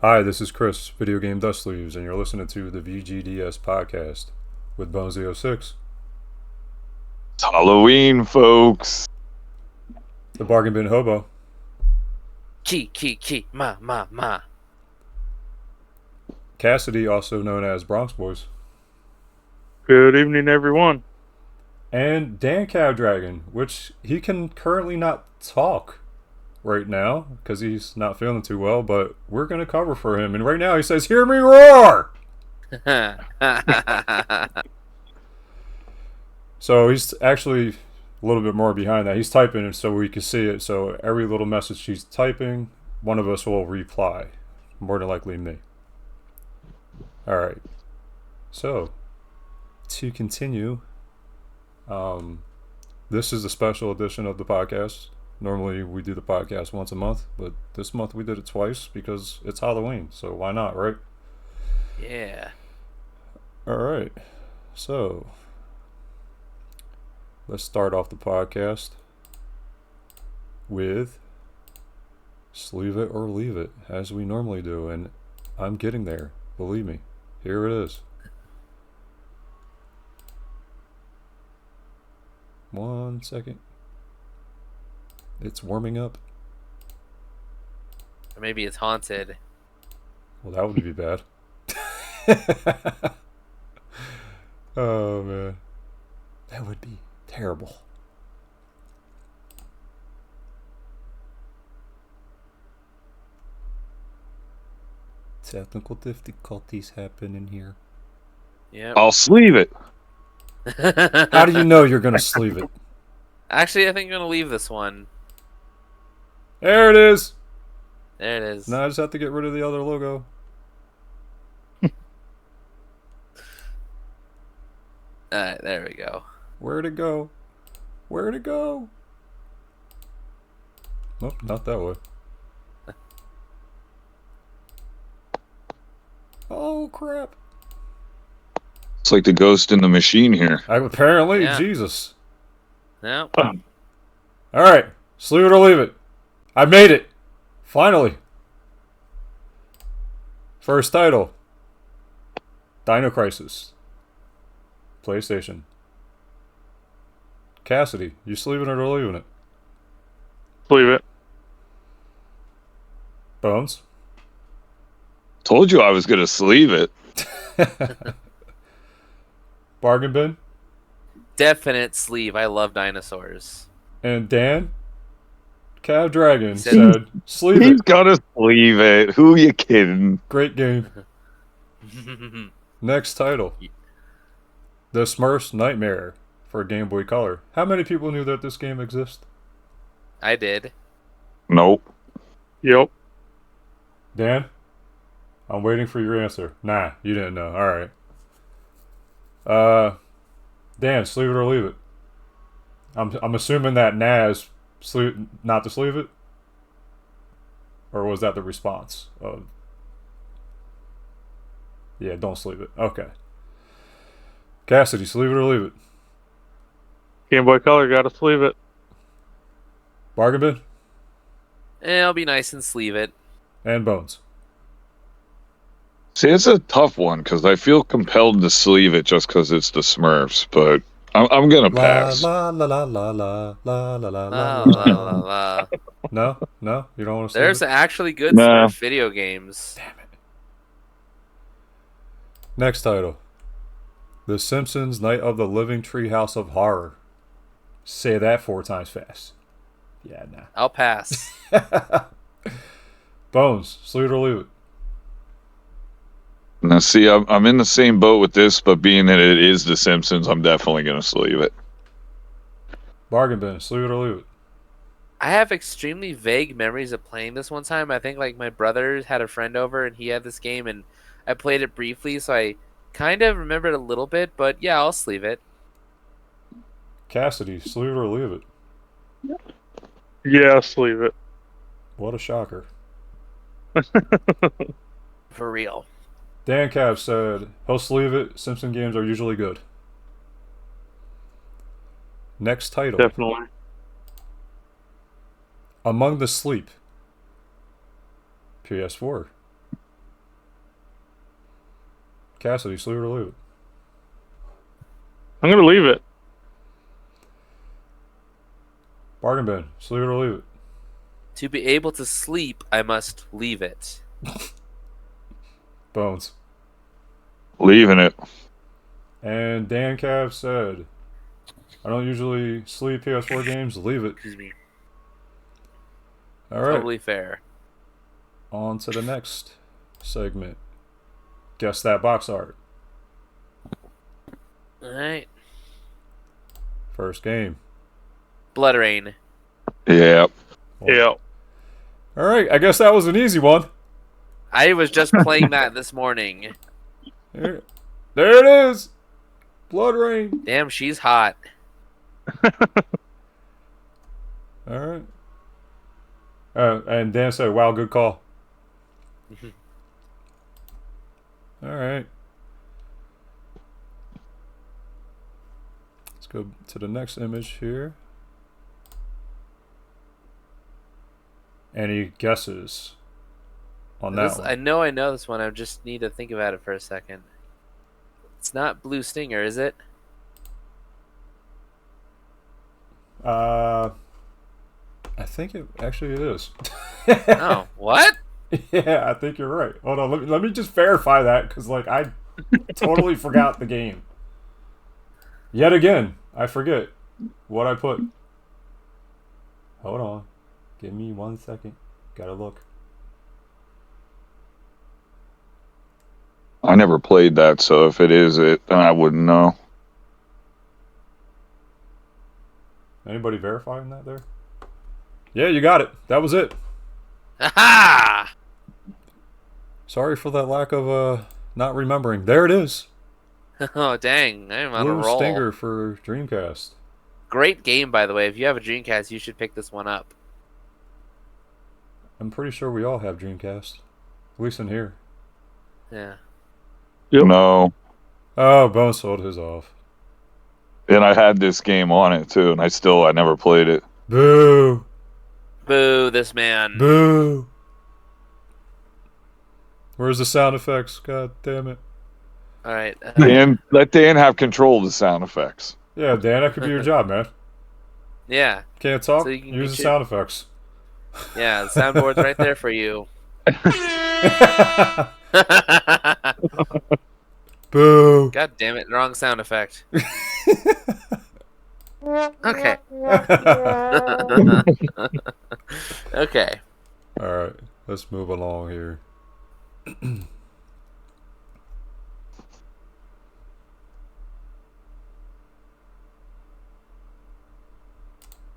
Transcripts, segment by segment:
Hi, this is Chris, Video Game Dust Sleeves, and you're listening to the VGDS podcast with Bonesy06, It's Halloween, folks. the Bargain Bin Hobo, Ma. Cassidy, also known as BronxBoyz, Good evening, everyone. and DanCavDragon, which he can currently not talk right now because he's not feeling too well, but we're going to cover for him. And right now he says, "Hear me roar!" So he's actually a little bit more behind that. He's typing it so we can see it. So every little message he's typing, one of us will reply. More than likely me. Alright. So, to continue, this is a special edition of the podcast. Normally we do the podcast once a month, but this month we did it twice because it's Halloween. So why not, right? Yeah. Alright. So, let's start off the podcast with Sleeve It or Leave It, as we normally do, and I'm getting there, believe me. Here it is. 1 second. It's warming up. Or maybe it's haunted. Well, that would be bad. Oh, man. That would be terrible. Technical difficulties happening here. Yep. I'll sleeve it. How do you know you're going to sleeve it? Actually, I think I'm going to leave this one. There it is. There it is. Now I just have to get rid of the other logo. Alright, there we go. Where'd it go? Where'd it go? Nope, not that way. Oh, crap. It's like the ghost in the machine here. Apparently, Yeah. Jesus. No. Alright, sleeve it or leave it. I made it. Finally. First title. Dino Crisis. PlayStation. Cassidy, you sleeving it or leaving it? Leave it. Bones? Told you I was going to sleeve it. Bargain bin? Definite sleeve. I love dinosaurs. And Dan? CavDragon Said- said, sleeve He's it. going to sleeve it. Who you kidding? Great game. Next title. The Smurfs Nightmare for Game Boy Color. How many people knew that this game exists? I did. Nope. Yep. Dan? I'm waiting for your answer. Nah, you didn't know. Alright. Dan, sleeve it or leave it? I'm assuming that nah is not to sleeve it? Or was that the response of... Yeah, don't sleeve it. Okay. Cassidy, sleeve it or leave it? Game Boy Color, gotta sleeve it. Bargain bin? I'll be nice and sleeve it. And Bones. See, it's a tough one because I feel compelled to sleeve it just because it's the Smurfs, but I'm going to pass. La la la la la la la la La, la la, la, la. No? No? You don't want to sleeve There's it? actually good No. Smurf video games. Damn it. Next title. The Simpsons Night of the Living Treehouse of Horror. Say that 4 times fast. Yeah, I'll pass. nah. Bones, sleeve it or leave it? Now, see, I'm in the same boat with this, but being that it is The Simpsons, I'm definitely going to sleeve it. Bargain bin, sleeve it or leave it? I have extremely vague memories of playing this one time. I think like my brother had a friend over and he had this game and I played it briefly, so I kind of remember it a little bit, but yeah, I'll sleeve it. Cassidy, sleeve it or leave it? Yeah, sleeve it. What a shocker. For real. Dan Cav said, he'll sleeve it. Simpson games are usually good. Next title. Definitely. Among the Sleep. PS4. Cassidy, sleeve it or leave it. I'm gonna leave it. Bargain bin, sleeve it or leave it. To be able to sleep, I must leave it. Bones. Leaving it. And Dan Cav said, I don't usually sleeve PS4 games, leave it. Excuse me. All right, Totally fair. on to the next segment. Guess that box art. All right. First game. Blood Rain. Yeah. Yeah. All right, I guess that was an easy one. I was just playing that this morning. There it is. Blood Rain. Damn, she's hot. All right. And Dan said, wow, good call. All right. Let's go to the next image here. Any guesses on that one? I know this one. I just need to think about it for a second. It's not Blue Stinger, is it? I think it is. Oh, what? Yeah, I think you're right. Hold on, let me just verify that because like I totally forgot the game. Yet again, I forget what I put. Hold on, give me 1 second. Gotta look. I never played that, so if it is it, then I wouldn't know. Anybody verifying that there? Yeah, you got it. That was it. Aha! Sorry for that lack of not remembering. There it is. Oh, dang. I'm on a Blue roll. Stinger for Dreamcast. Great game, by the way. If you have a Dreamcast, you should pick this one up. I'm pretty sure we all have Dreamcast. At least in here. Yeah. Yep. No. Oh, Bones sold his off. And I had this game on it too, and I never played it. Boo! Boo, this man. Boo! Where's the sound effects? God damn it. All right. Dan, let Dan have control of the sound effects. Yeah, Dan, that could be your job, man. Yeah. Can't talk? So you can Use get the your- sound effects. Yeah, the soundboard's right there for you. Boo! God damn it, wrong sound effect. Okay. Okay. Alright, let's move along here.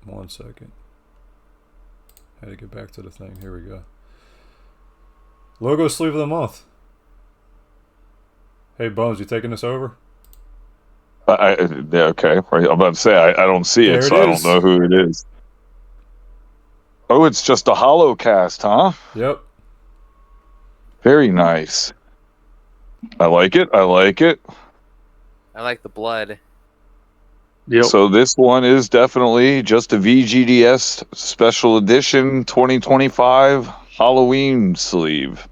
1 second. Had to get back to the thing. Here we go. Logo sleeve of the month. Hey Bones, you taking this over? Yeah, okay. I'm about to say I don't see There it, it so I is. don't know who it is. Oh, it's just a hollow cast, huh? Yep. Very nice. I like it. I like the blood. Yep. So this one is definitely just a VGDS special edition 2025 Halloween sleeve.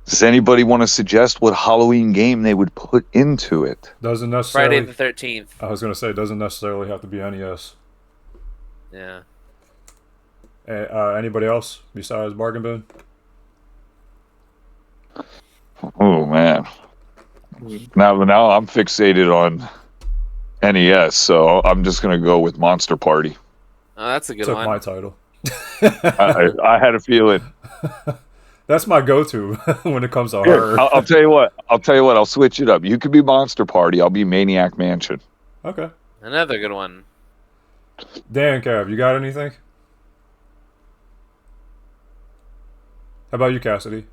Does anybody want to suggest what Halloween game they would put into it? Doesn't necessarily. Friday the 13th. I was gonna say, doesn't necessarily have to be NES. Yeah. Anybody else besides Bargain Bin? Oh man. Now I'm fixated on NES, so I'm just gonna go with Monster Party. Oh, that's a good Took one. my title. I had a feeling. That's my go-to when it comes to Here, horror. I'll tell you what. I'll switch it up. You could be Monster Party. I'll be Maniac Mansion. Okay. Another good one. Dan, Cav, you got anything? How about you, Cassidy?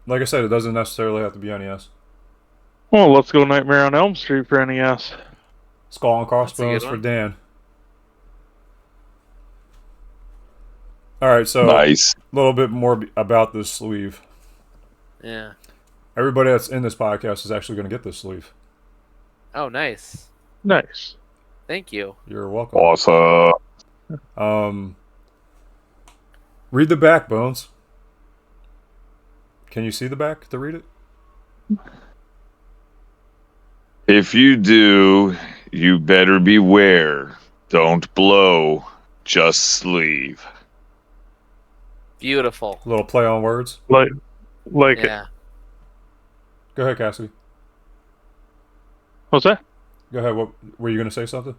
Like I said, it doesn't necessarily have to be NES. Well, let's go Nightmare on Elm Street for NES. Skull and That's a Crossbones good for one. Dan. Alright, so Nice. a little bit more about this sleeve. Yeah. Everybody that's in this podcast is actually going to get this sleeve. Oh, nice. Nice. Thank you. You're welcome. Awesome. Read the back, Bones. Can you see the back to read it? If you do, you better beware. Don't blow, just sleeve. Beautiful. A little play on words. Like it. Yeah. Go ahead, Cassidy. What's that? Go ahead. What were you going to say something?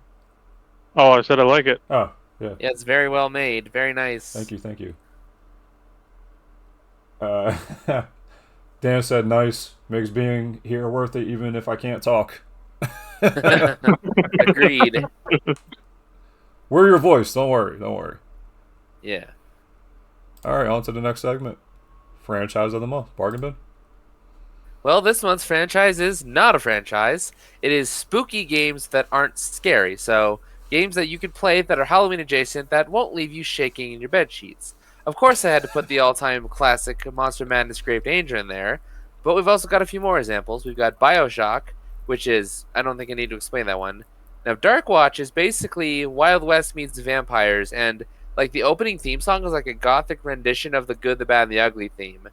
Oh, I said I like it. Oh, yeah. Yeah, it's very well made. Very nice. Thank you. Thank you. Dan said, "Nice. Makes being here worth it, even if I can't talk." Agreed. We're your voice. Don't worry. Don't worry. Yeah. All right, on to the next segment. Franchise of the month. Bargain bin. Well, this month's franchise is not a franchise. It is spooky games that aren't scary. So, games that you could play that are Halloween adjacent that won't leave you shaking in your bed sheets. Of course, I had to put the all-time classic Monster Madness Grave Danger in there, but we've also got a few more examples. We've got BioShock, which is, I don't think I need to explain that one. Now, Dark Watch is basically Wild West meets vampires, and like the opening theme song is like a gothic rendition of the Good, the Bad, and the Ugly theme.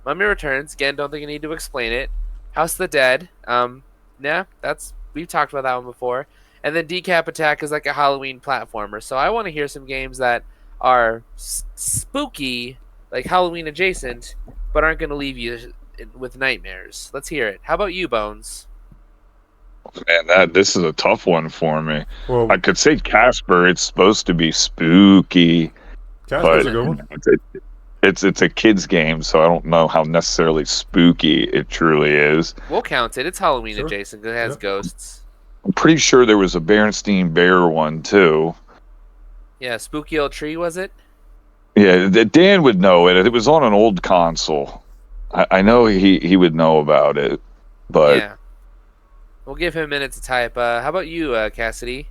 Mummy Returns, again, don't think I need to explain it. House of the Dead, we've talked about that one before. And then Decap Attack is like a Halloween platformer. So I want to hear some games that are spooky, like Halloween adjacent, but aren't going to leave you with nightmares. Let's hear it. How about you, Bones? Man, this is a tough one for me. Well, I could say Casper. It's supposed to be spooky, Casper's but a good one. it's a kid's game, so I don't know how necessarily spooky it truly is. We'll count it. It's Halloween Sure. adjacent because it has Yep. ghosts. I'm pretty sure there was a Berenstein Bear one too. Yeah, Spooky Old Tree, was it? Yeah, Dan would know it. It was on an old console. I know he would know about it, but Yeah. We'll give him a minute to type. How about you, Cassidy?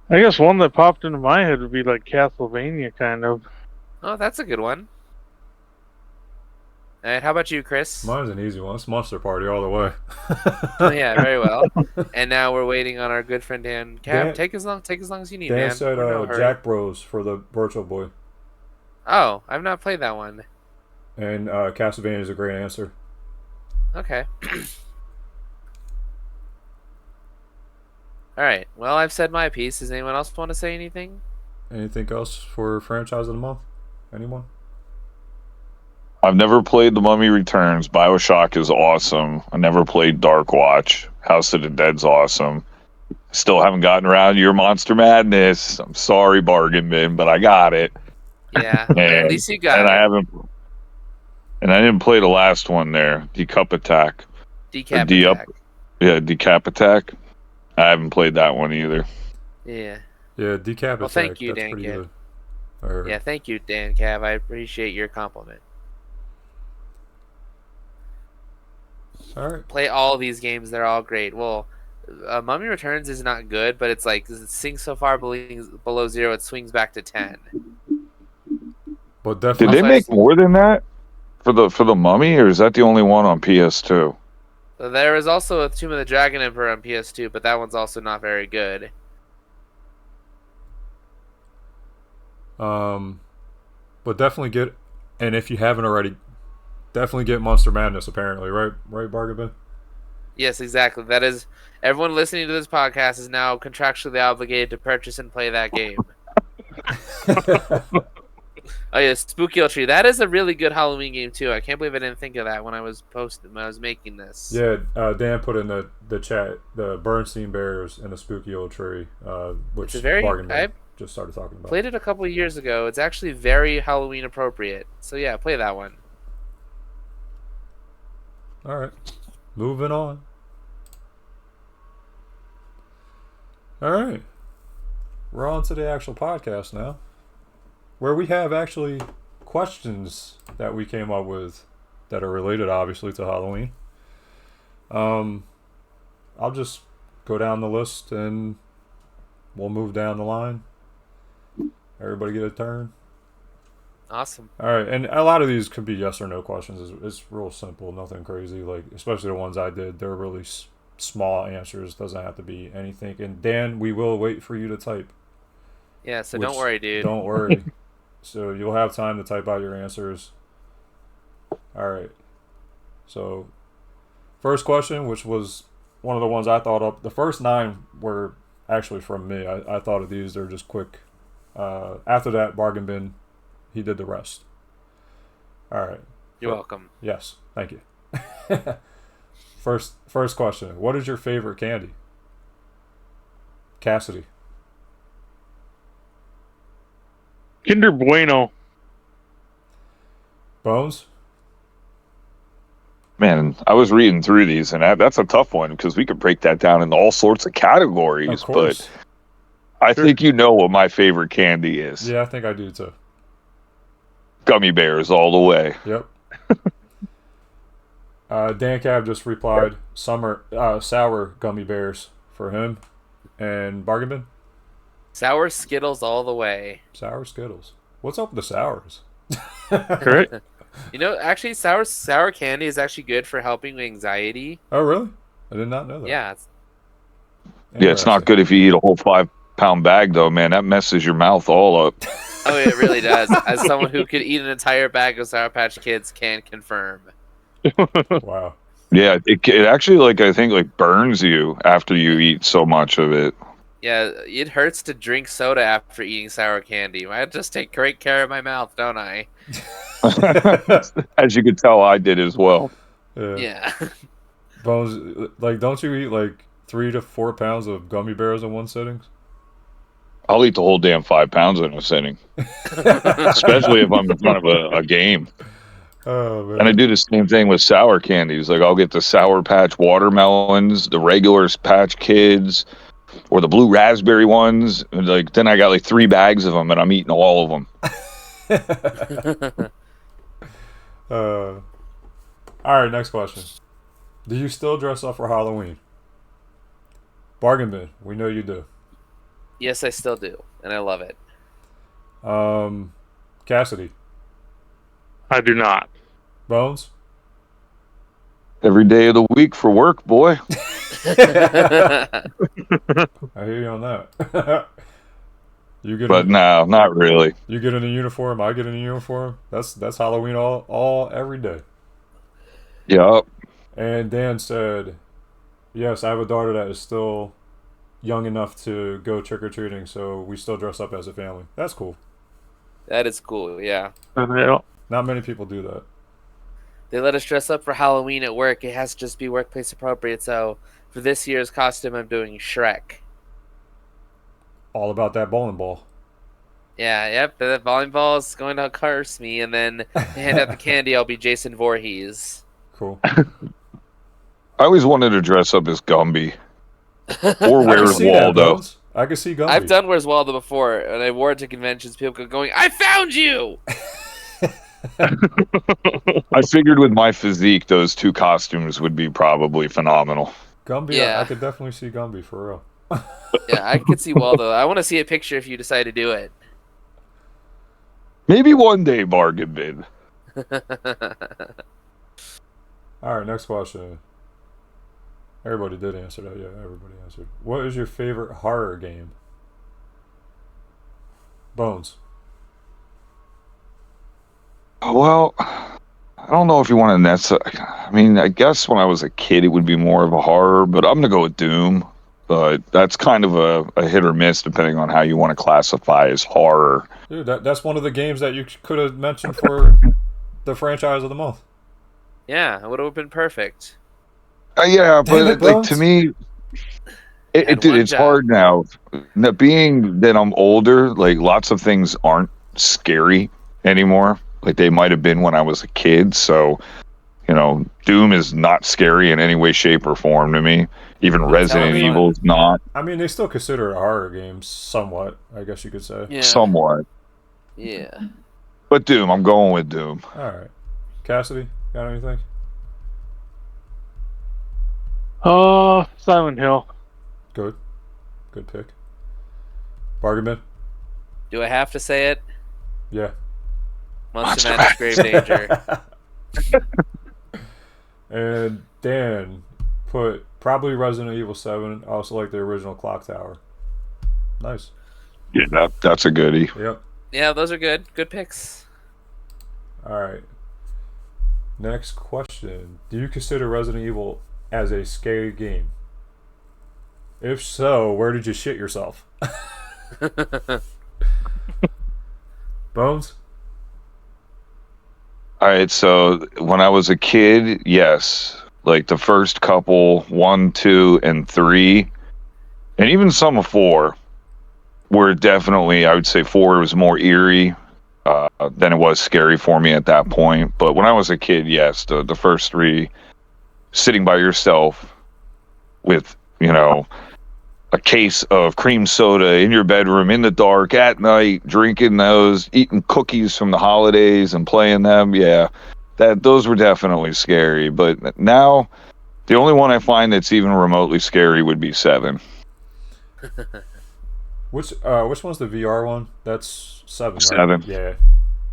I guess one that popped into my head would be like Castlevania, kind of. Oh, that's a good one. All right, how about you, Chris? Mine's an easy one. It's Monster Party all the way. Oh, yeah, very well. And now we're waiting on our good friend Dan. Dan- Take as long as you need, Dan man. said We're in no hurry. Jack Bros for the Virtual Boy. Oh, I've not played that one. And Castlevania is a great answer. Okay. All right. Well, I've said my piece. Does anyone else want to say anything? Anything else for Franchise of the Month? Anyone? I've never played The Mummy Returns. BioShock is awesome. I never played Dark Watch. House of the Dead's awesome. Still haven't gotten around to your Monster Madness. I'm sorry, bargain bin, but I got it. Yeah. And, At least you got and it. I didn't play the last one there, Decup Attack. Decap D up. Attack. Yeah, Decap Attack. I haven't played that one either. Yeah. Yeah, Decap Well, Attack. thank you, That's Dan pretty Cav. good. Or, Yeah, thank you, Dan Cav. I appreciate your compliment. All right. Play all these games. They're all great. Well, Mummy Returns is not good, but it's like it sinks so far below 0, it swings back to 10. But Did definitely. they make more than that for the Mummy, or is that the only one on PS2? There is also a Tomb of the Dragon Emperor on PS2, but that one's also not very good. But definitely get, and if you haven't already, definitely get Monster Madness. Apparently, right, Bargain Bin? Yes, exactly. That is, everyone listening to this podcast is now contractually obligated to purchase and play that game. Oh yeah, Spooky Old Tree. That is a really good Halloween game too. I can't believe I didn't think of that when I was making this. Yeah, Dan put in the chat the Bernstein Bears and the Spooky Old Tree, which It's a very- Bargain Bin I just started talking about. Played it a couple of years ago. It's actually very Halloween appropriate. So yeah, play that one. All right, moving on. All right, we're on to the actual podcast now, where we have actually questions that we came up with that are related, obviously, to Halloween. I'll just go down the list and we'll move down the line. Everybody get a turn. Awesome. All right, and a lot of these could be yes or no questions. It's real simple, nothing crazy. Like especially the ones I did, they're really small answers. Doesn't have to be anything. And Dan, we will wait for you to type. Yeah, so Which- don't worry, dude. Don't worry. So you'll have time to type out your answers. All right. So, first question, which was one of the ones I thought of. The first 9 were actually from me. I thought of these. They're just quick. After that, Bargain Bin, he did the rest. All right. You're welcome. Yes. Thank you. First question. What is your favorite candy? Cassidy. Kinder Bueno. Bones? Man, I was reading through these, and that's a tough one because we could break that down into all sorts of categories. Of course. But I think you know what my favorite candy is. Yeah, I think I do too. Gummy bears all the way. Yep. Dan Cav just replied, sour gummy bears for him. And Bargain Bin? Sour Skittles all the way. Sour Skittles. What's up with the sours? Correct. You know, actually, sour candy is actually good for helping with anxiety. Oh, really? I did not know that. Yeah. Yeah, it's not good if you eat a whole 5-pound bag, though, man. That messes your mouth all up. Oh, it really does. As someone who could eat an entire bag of Sour Patch Kids can confirm. Wow. Yeah, it actually, I think, burns you after you eat so much of it. Yeah, it hurts to drink soda after eating sour candy. I just take great care of my mouth, don't I? As you could tell, I did as well. Yeah. Bones, don't you eat 3 to 4 pounds of gummy bears in one sitting? I'll eat the whole damn 5 pounds in a sitting. Especially if I'm in front of a game. Oh, man. And I do the same thing with sour candies. I'll get the Sour Patch watermelons, the regular Patch Kids, or the blue raspberry ones. And then I got 3 bags of them, and I'm eating all of them. All right, next question. Do you still dress up for Halloween? Bargain Bin, we know you do. Yes, I still do, and I love it. Cassidy. I do not. Bones? Every day of the week for work, boy. I hear you on that. But no, not really. You get in a uniform, I get in a uniform. That's Halloween all every day. Yup. And Dan said, yes, I have a daughter that is still young enough to go trick-or-treating, so we still dress up as a family. That's cool. That is cool, yeah. Not many people do that. They let us dress up for Halloween at work. It has to just be workplace appropriate, so for this year's costume, I'm doing Shrek. All about that bowling ball. Yeah, yep, the bowling ball is going to curse me, and then to hand out the candy, I'll be Jason Voorhees. Cool. I always wanted to dress up as Gumby. Or Where's Waldo. I can see Gumby. I've done Where's Waldo before, and I wore it to conventions. People go going, I found you! I figured with my physique, those 2 costumes would be probably phenomenal. Gumby, Yeah. I could definitely see Gumby for real. Yeah, I could see Waldo. I want to see a picture if you decide to do it. Maybe one day, Bargain Bin. All right, next question. Everybody did answer that. Yeah, everybody answered. What is your favorite horror game? Bones. Well, I don't know if you want to I guess when I was a kid, it would be more of a horror, but I'm going to go with Doom. But that's kind of a hit or miss depending on how you want to classify as horror. Dude, that's one of the games that you could have mentioned for the franchise of the month. Yeah, it would have been perfect. Yeah, Damn it, but Bones. to me, Had one it's job. hard now. Being that I'm older, lots of things aren't scary anymore. They might have been when I was a kid. So, Doom is not scary in any way, shape, or form to me. Even Resident me. Evil is not. I mean, they still consider it a horror game somewhat, I guess you could say. Yeah. Somewhat. Yeah. But Doom, I'm going with Doom. All right. Cassidy, got anything? Silent Hill. Good. Good pick. Bargain Bin? Do I have to say it? Yeah. Monster Madness Grave Danger. And Dan put probably Resident Evil 7, also like the original Clock Tower. Nice. Yeah, that's a goodie. Yep. Yeah, those are good. Good picks. All right. Next question. Do you consider Resident Evil as a scary game? If so, where did you shit yourself? Bones? All right, so when I was a kid, yes, like the first couple, 1, 2, and 3, and even some of 4 were definitely, I would say 4 was more eerie than it was scary for me at that point. But when I was a kid, yes, the first 3, sitting by yourself with, a case of cream soda in your bedroom in the dark at night, drinking those, eating cookies from the holidays and playing them. Yeah, those were definitely scary. But now, the only one I find that's even remotely scary would be 7. Which one's the VR one? That's 7, right? 7. Yeah.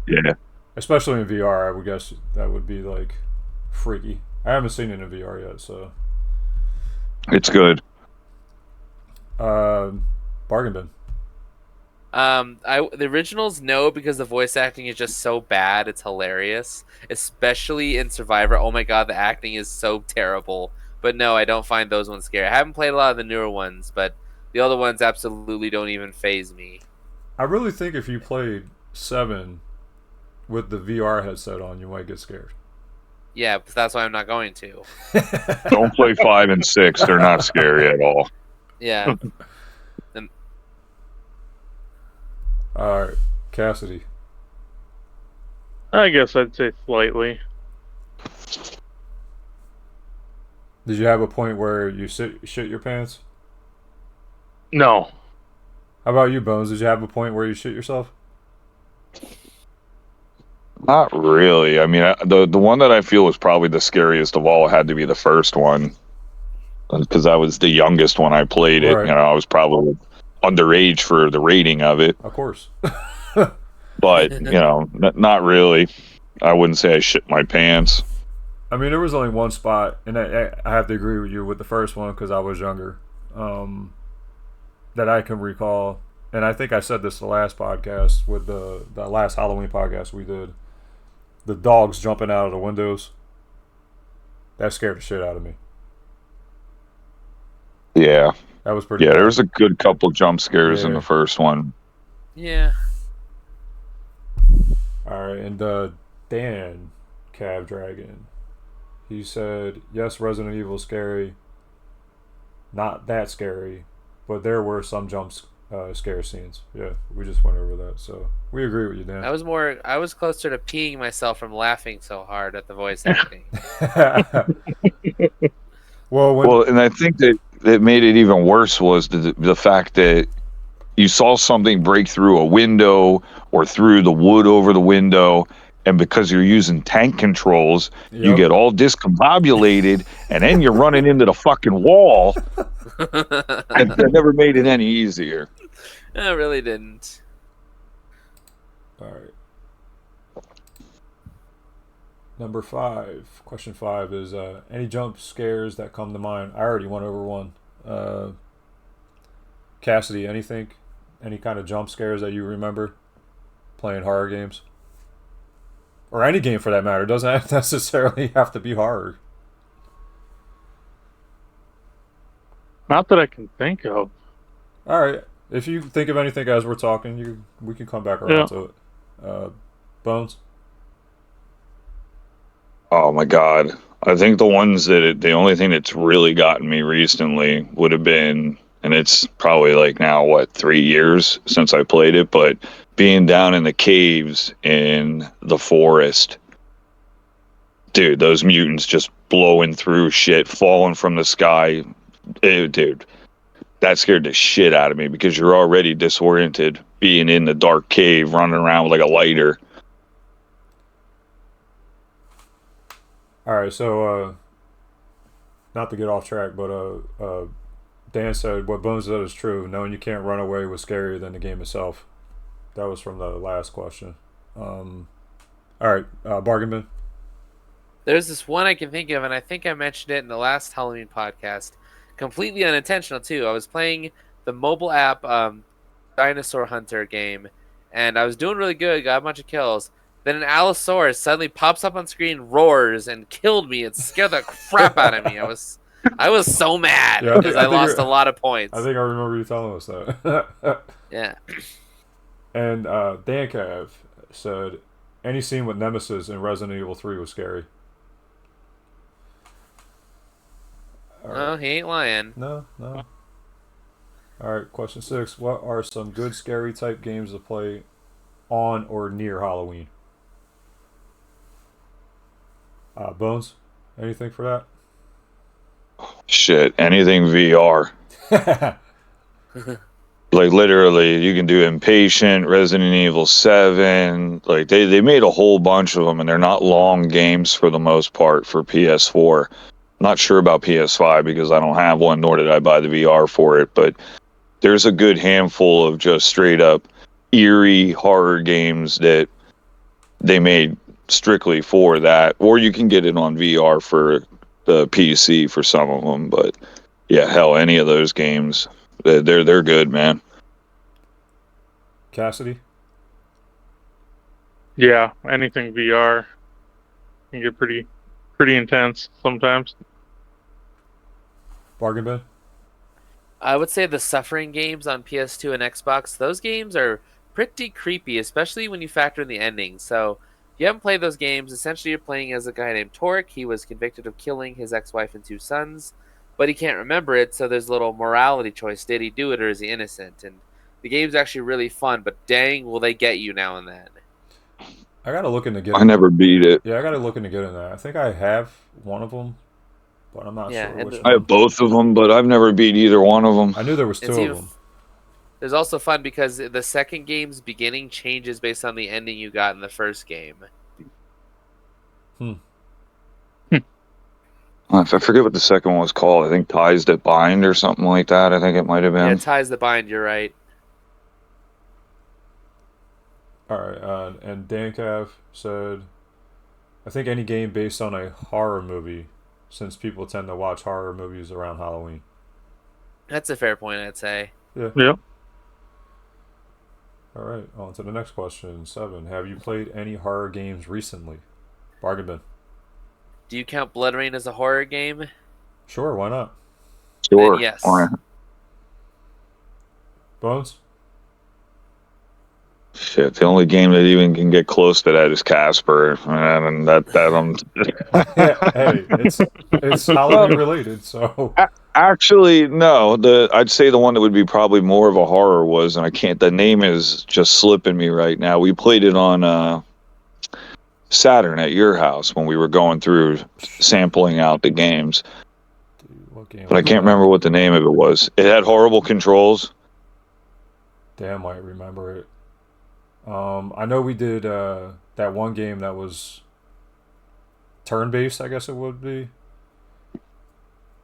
Yeah. Especially in VR, I would guess that would be like freaky. I haven't seen it in VR yet, so. It's good. Bargain bin. The originals, no, because the voice acting is just so bad. It's hilarious, especially in Survivor. Oh my god, the acting is so terrible. But no, I don't find those ones scary. I haven't played a lot of the newer ones, but the other ones absolutely don't even faze me. I really think if you played 7 with the VR headset on, you might get scared. Yeah, but that's why I'm not going to. Don't play 5 and 6. They're not scary at all. Yeah. Alright, Cassidy. I guess I'd say slightly. Did you have a point where you shit your pants? No. How about you, Bones? Did you have a point where you shit yourself? Not really. I mean, the one that I feel was probably the scariest of all had to be the first one, because I was the youngest when I played it. Right. I was probably underage for the rating of it. Of course. But not really. I wouldn't say I shit my pants. I mean, there was only one spot, and I have to agree with you with the first one because I was younger, that I can recall. And I think I said this the last podcast with the last Halloween podcast we did. The dogs jumping out of the windows. That scared the shit out of me. Yeah. That was pretty Yeah, bad. there was a good couple jump scares in Yeah. the first one. Yeah. Alright, and DanCavDragon. He said, yes, Resident Evil is scary. Not that scary, but there were some scare scenes. Yeah, we just went over that, so we agree with you, Dan. I was closer to peeing myself from laughing so hard at the voice acting. Well, and I think that made it even worse was the fact that you saw something break through a window or through the wood over the window, and because you're using tank controls, you Yep. get all discombobulated, and then you're running into the fucking wall, and that never made it any easier. I really didn't. Alright. Number 5. Question 5 is any jump scares that come to mind? I already went over one. Cassidy, anything? Any kind of jump scares that you remember playing horror games? Or any game for that matter. It doesn't necessarily have to be horror. Not that I can think of. Alright. If you think of anything as we're talking, we can come back around to it. Bones? Oh my god. I think the only thing that's really gotten me recently would have been, and it's probably like now, 3 years since I played it, but being down in the caves in the forest. Dude, those mutants just blowing through shit, falling from the sky. Dude, that scared the shit out of me because you're already disoriented being in the dark cave, running around with like a lighter. Alright, so not to get off track, but Dan said what Bones said is true. Knowing you can't run away was scarier than the game itself. That was from the last question. Alright, bargain bin. There's this one I can think of, and I think I mentioned it in the last Halloween podcast. Completely unintentional, too. I was playing the mobile app Dinosaur Hunter game, and I was doing really good, got a bunch of kills. Then an Allosaurus suddenly pops up on screen, roars, and killed me. It scared the crap out of me. I was so mad Yeah, because I lost a lot of points. I think I remember you telling us that. Yeah. And DanCav said, any scene with Nemesis in Resident Evil 3 was scary. No, he ain't lying. No. Alright, question 6. What are some good scary type games to play on or near Halloween? Bones, anything for that? Shit, anything VR. Like literally, you can do Impatient, Resident Evil 7. Like they made a whole bunch of them, and they're not long games for the most part for PS4. I'm not sure about PS5 because I don't have one, nor did I buy the VR for it. But there's a good handful of just straight up eerie horror games that they made strictly for that, or you can get it on VR for the PC for some of them. But yeah, hell, any of those games, they're good, man. Cassidy? Yeah, anything VR can get pretty intense sometimes. Bargain bin? I would say the Suffering games on PS2 and Xbox, those games are pretty creepy, especially when you factor in the ending. So, if you haven't played those games, essentially you're playing as a guy named Torek. He was convicted of killing his ex-wife and 2 sons, but he can't remember it, so there's a little morality choice. Did he do it or is he innocent? And the game's actually really fun, but dang, will they get you now and then. I gotta look into getting. I never beat it. Yeah, I gotta look into getting that. I think I have one of them, but I'm not Yeah, sure and which I have one. both of them, but I've never beat either one of them. I knew there was It's 2 even of them. There's also fun because the second game's beginning changes based on the ending you got in the first game. I forget what the second one was called. I think Ties That Bind or something like that. I think it might have Yeah, been. Ties the Bind, you're right. Alright, and DanCav said, I think any game based on a horror movie, since people tend to watch horror movies around Halloween. That's a fair point, I'd say. Yeah. Yep. Alright, on to the next question. 7. Have you played any horror games recently? Bargain bin. Do you count Blood Rain as a horror game? Sure, why not? Sure. Then yes. Why? Bones? Shit, the only game that even can get close to that is Casper, and that Hey, it's Halloween related, so Actually, no. I'd say the one that would be probably more of a horror was, and I can't. The name is just slipping me right now. We played it on Saturn at your house when we were going through sampling out the games, dude, what game but I was can't that? remember what the name of it was. It had horrible controls. Damn, might remember it. I know we did that one game that was turn-based, I guess it would be,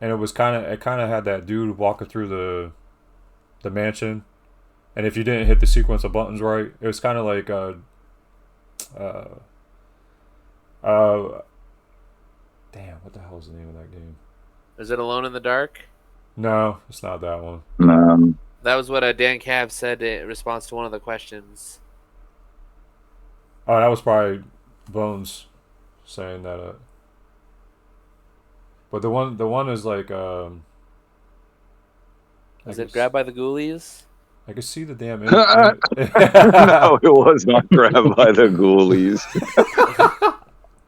and it kind of had that dude walking through the mansion, and if you didn't hit the sequence of buttons right, it was kind of like damn, what the hell is the name of that game? Is it Alone in the Dark? No, it's not that one. That was what Dan Cav said in response to one of the questions. Oh, that was probably Bones saying that. But the one is like Was it Grabbed by the Ghoulies? I could see the damn. No, it was not grabbed by the ghoulies.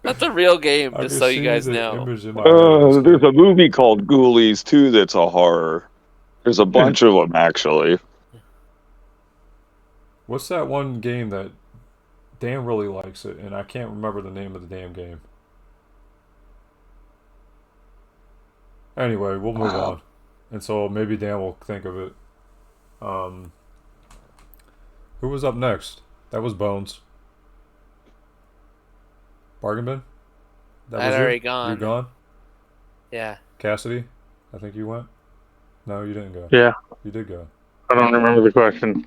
That's a real game, I just could so you see guys the know. image in my head. There's a movie called Ghoulies too that's a horror. There's a bunch of them actually. What's that one game that Dan really likes it, and I can't remember the name of the damn game. Anyway, we'll move on, and so maybe Dan will think of it. Who was up next? That was Bones. Bargain bin? I'd already gone. You gone? Yeah. Cassidy? I think you went? No, you didn't go. Yeah. You did go. I don't remember the question.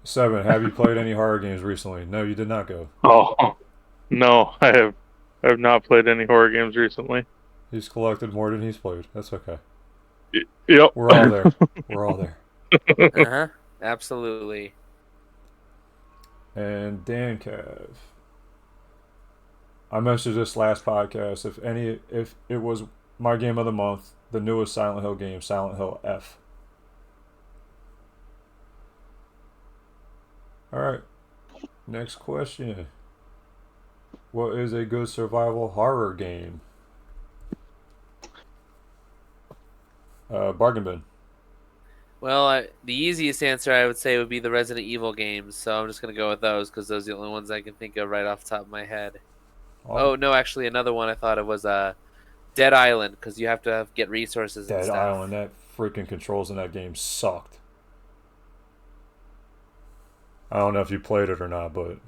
7. Have you played any horror games recently? No, you did not go. Oh, no, I have not played any horror games recently. He's collected more than he's played. That's okay. Yep. We're all there. We're all there. Uh-huh. Absolutely. And DanCav. I mentioned this last podcast. If it was my game of the month, the newest Silent Hill game, Silent Hill F. All right. Next question. What is a good survival horror game? Bargain bin. Well, the easiest answer I would say would be the Resident Evil games, so I'm just gonna go with those because those are the only ones I can think of right off the top of my head. Oh no, actually, another one I thought it was Dead Island because you have to get resources and Dead stuff. Island. That freaking controls in that game sucked. I don't know if you played it or not, but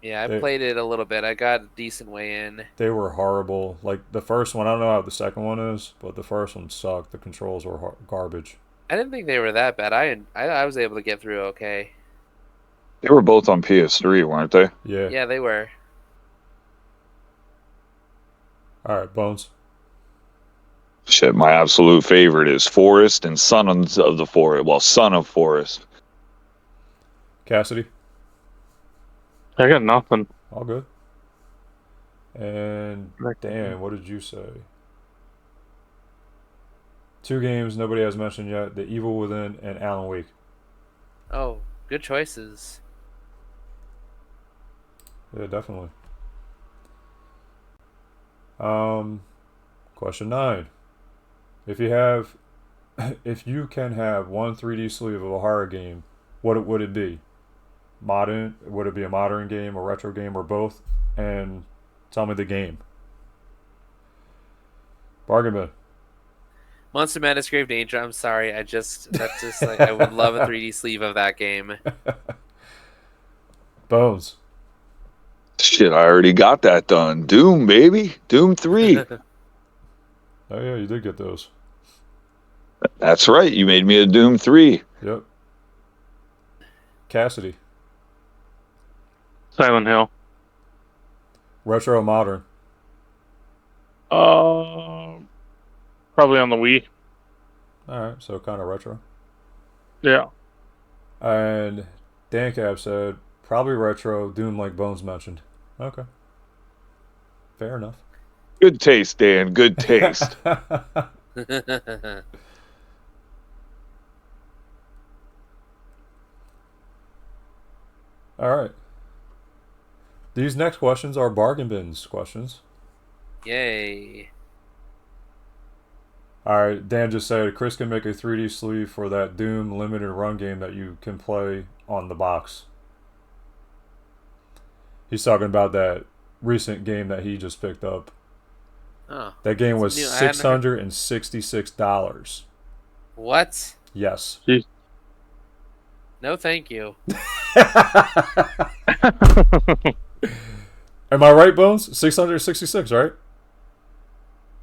Yeah, I played it a little bit. I got a decent way in. they were horrible. Like the first one, I don't know how the second one is, but the first one sucked. The controls were garbage. I didn't think they were that bad. I was able to get through okay. They were both on PS3, weren't they? Yeah. Yeah, they were. All right, Bones. Shit, my absolute favorite is Forest and Sons of the Forest. Well, Son of Forest. Cassidy. I got nothing. All good. And Dan, what did you say? 2 games nobody has mentioned yet: The Evil Within and Alan Wake. Oh, good choices. Yeah, definitely. Question 9. If you can have one 3D sleeve of a horror game, what would it be? Would it be a modern game, a retro game, or both? And tell me the game. Bargain bin. Monster Madness Grave Danger. I'm sorry. That's just like I would love a 3D sleeve of that game. Bones. Shit, I already got that done. Doom, baby. Doom 3. Oh yeah, you did get those. That's right. You made me a Doom 3. Yep. Cassidy. Silent Hill. Retro or modern? Probably on the Wii. Alright, so kind of retro. Yeah. And DanCav said, probably retro, Doom like Bones mentioned. Okay. Fair enough. Good taste, Dan. Good taste. Alright. These next questions are bargain bins questions. Yay. Alright, Dan just said Chris can make a 3D sleeve for that Doom limited run game that you can play on the box. He's talking about that recent game that he just picked up. Oh. That game was New. I hadn't heard- $666. What? Yes. No, thank you. Am I right, Bones? 666, right?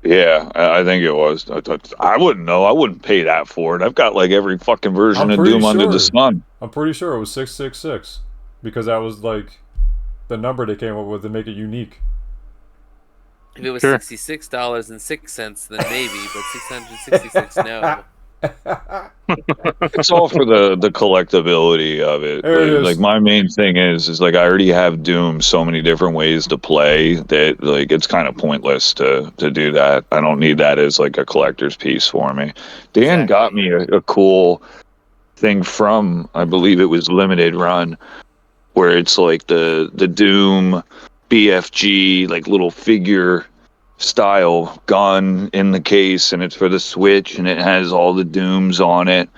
Yeah, I think it was. I wouldn't know. I wouldn't pay that for it. I've got like every fucking version I'm of pretty Doom under the sure. sun. I'm pretty sure it was 666 because that was like the number they came up with to make it unique. If it was Sure. $66.06, then maybe, but 666, no. It's all for the collectability of it. There it is. Like my main thing is like I already have Doom so many different ways to play that like it's kind of pointless to do that. I don't need that as like a collector's piece for me. Dan got me a cool thing from, I believe it was Limited Run, where it's like the Doom BFG like little figure style gun in the case, and it's for the Switch, and it has all the Dooms on it.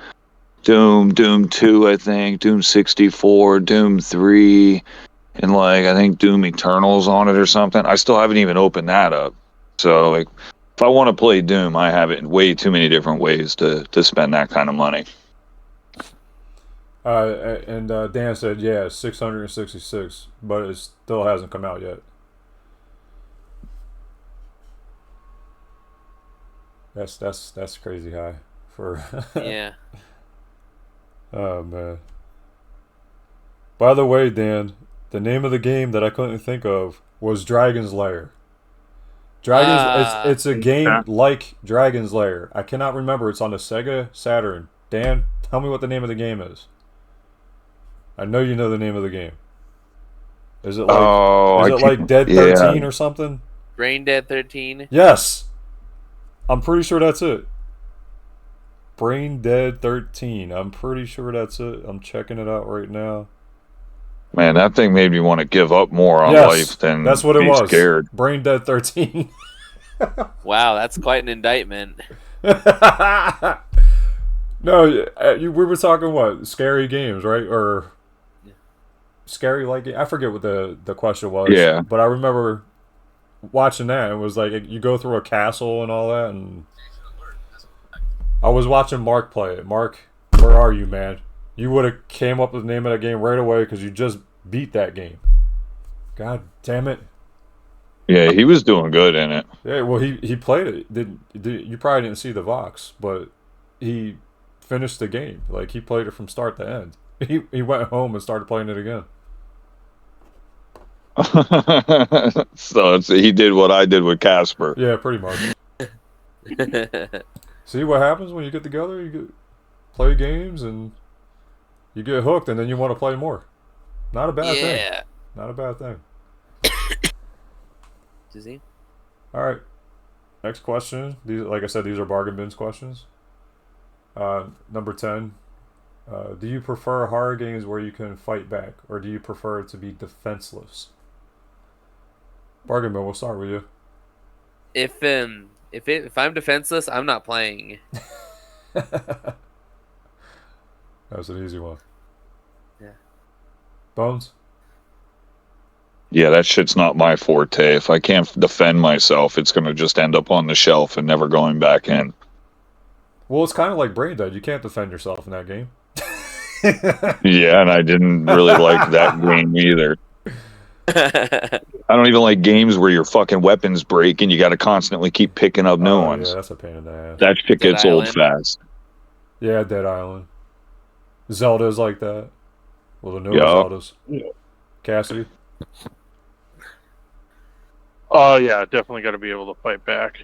Doom 2, I think, Doom 64, Doom 3, and like I think Doom Eternal's on it or something. I still haven't even opened that up. So like if I want to play Doom, I have it in way too many different ways to spend that kind of money. And Dan said, yeah, 666, but it still hasn't come out yet. That's crazy high for. Yeah. Oh man. By the way, Dan, the name of the game that I couldn't think of was Dragon's Lair. It's a game like Dragon's Lair. I cannot remember. It's on the Sega Saturn. Dan, tell me what the name of the game is. I know you know the name of the game. Is it like Oh, is I it like can't- Dead yeah. 13 or something? Brain Dead 13. Yes. I'm pretty sure that's it. Brain Dead 13. I'm pretty sure that's it. I'm checking it out right now. Man, that thing made me want to give up more on Yes, life than that's what it be was. scared. Brain Dead 13. Wow, that's quite an indictment. No, we were talking what? Scary games, right? Or scary like I forget what the question was. Yeah. But I remember watching that. It was like you go through a castle and all that, and I was watching Mark play it. Mark, where are you, man? You would have came up with the name of that game right away because you just beat that game. God damn it! Yeah, he was doing good in it. Yeah, well, he played it. You probably didn't see the Vox, but he finished the game. Like he played it from start to end. He went home and started playing it again. So he did what I did with Casper. Yeah, pretty much. See what happens when you get together? Play games and you get hooked, and then you want to play more. Not a bad thing. Yeah. Not a bad thing. Dizzy? All right. Next question. These, like I said, these are bargain bins questions. Number 10. Do you prefer horror games where you can fight back, or do you prefer to be defenseless? Bargain bin, we'll start with you. If I'm defenseless, I'm not playing. That was an easy one. Yeah. Bones? Yeah, that shit's not my forte. If I can't defend myself, it's going to just end up on the shelf and never going back in. Well, it's kind of like Brain Dead. You can't defend yourself in that game. Yeah, and I didn't really like that game either. I don't even like games where your fucking weapons break and you got to constantly keep picking up new ones. Yeah, that's a pain in the ass. That shit Dead gets old Island. fast. Yeah, Dead Island. Zelda's like that. Well, the newer Yeah. Zeldas. Yeah. Cassidy? Oh yeah, definitely got to be able to fight back.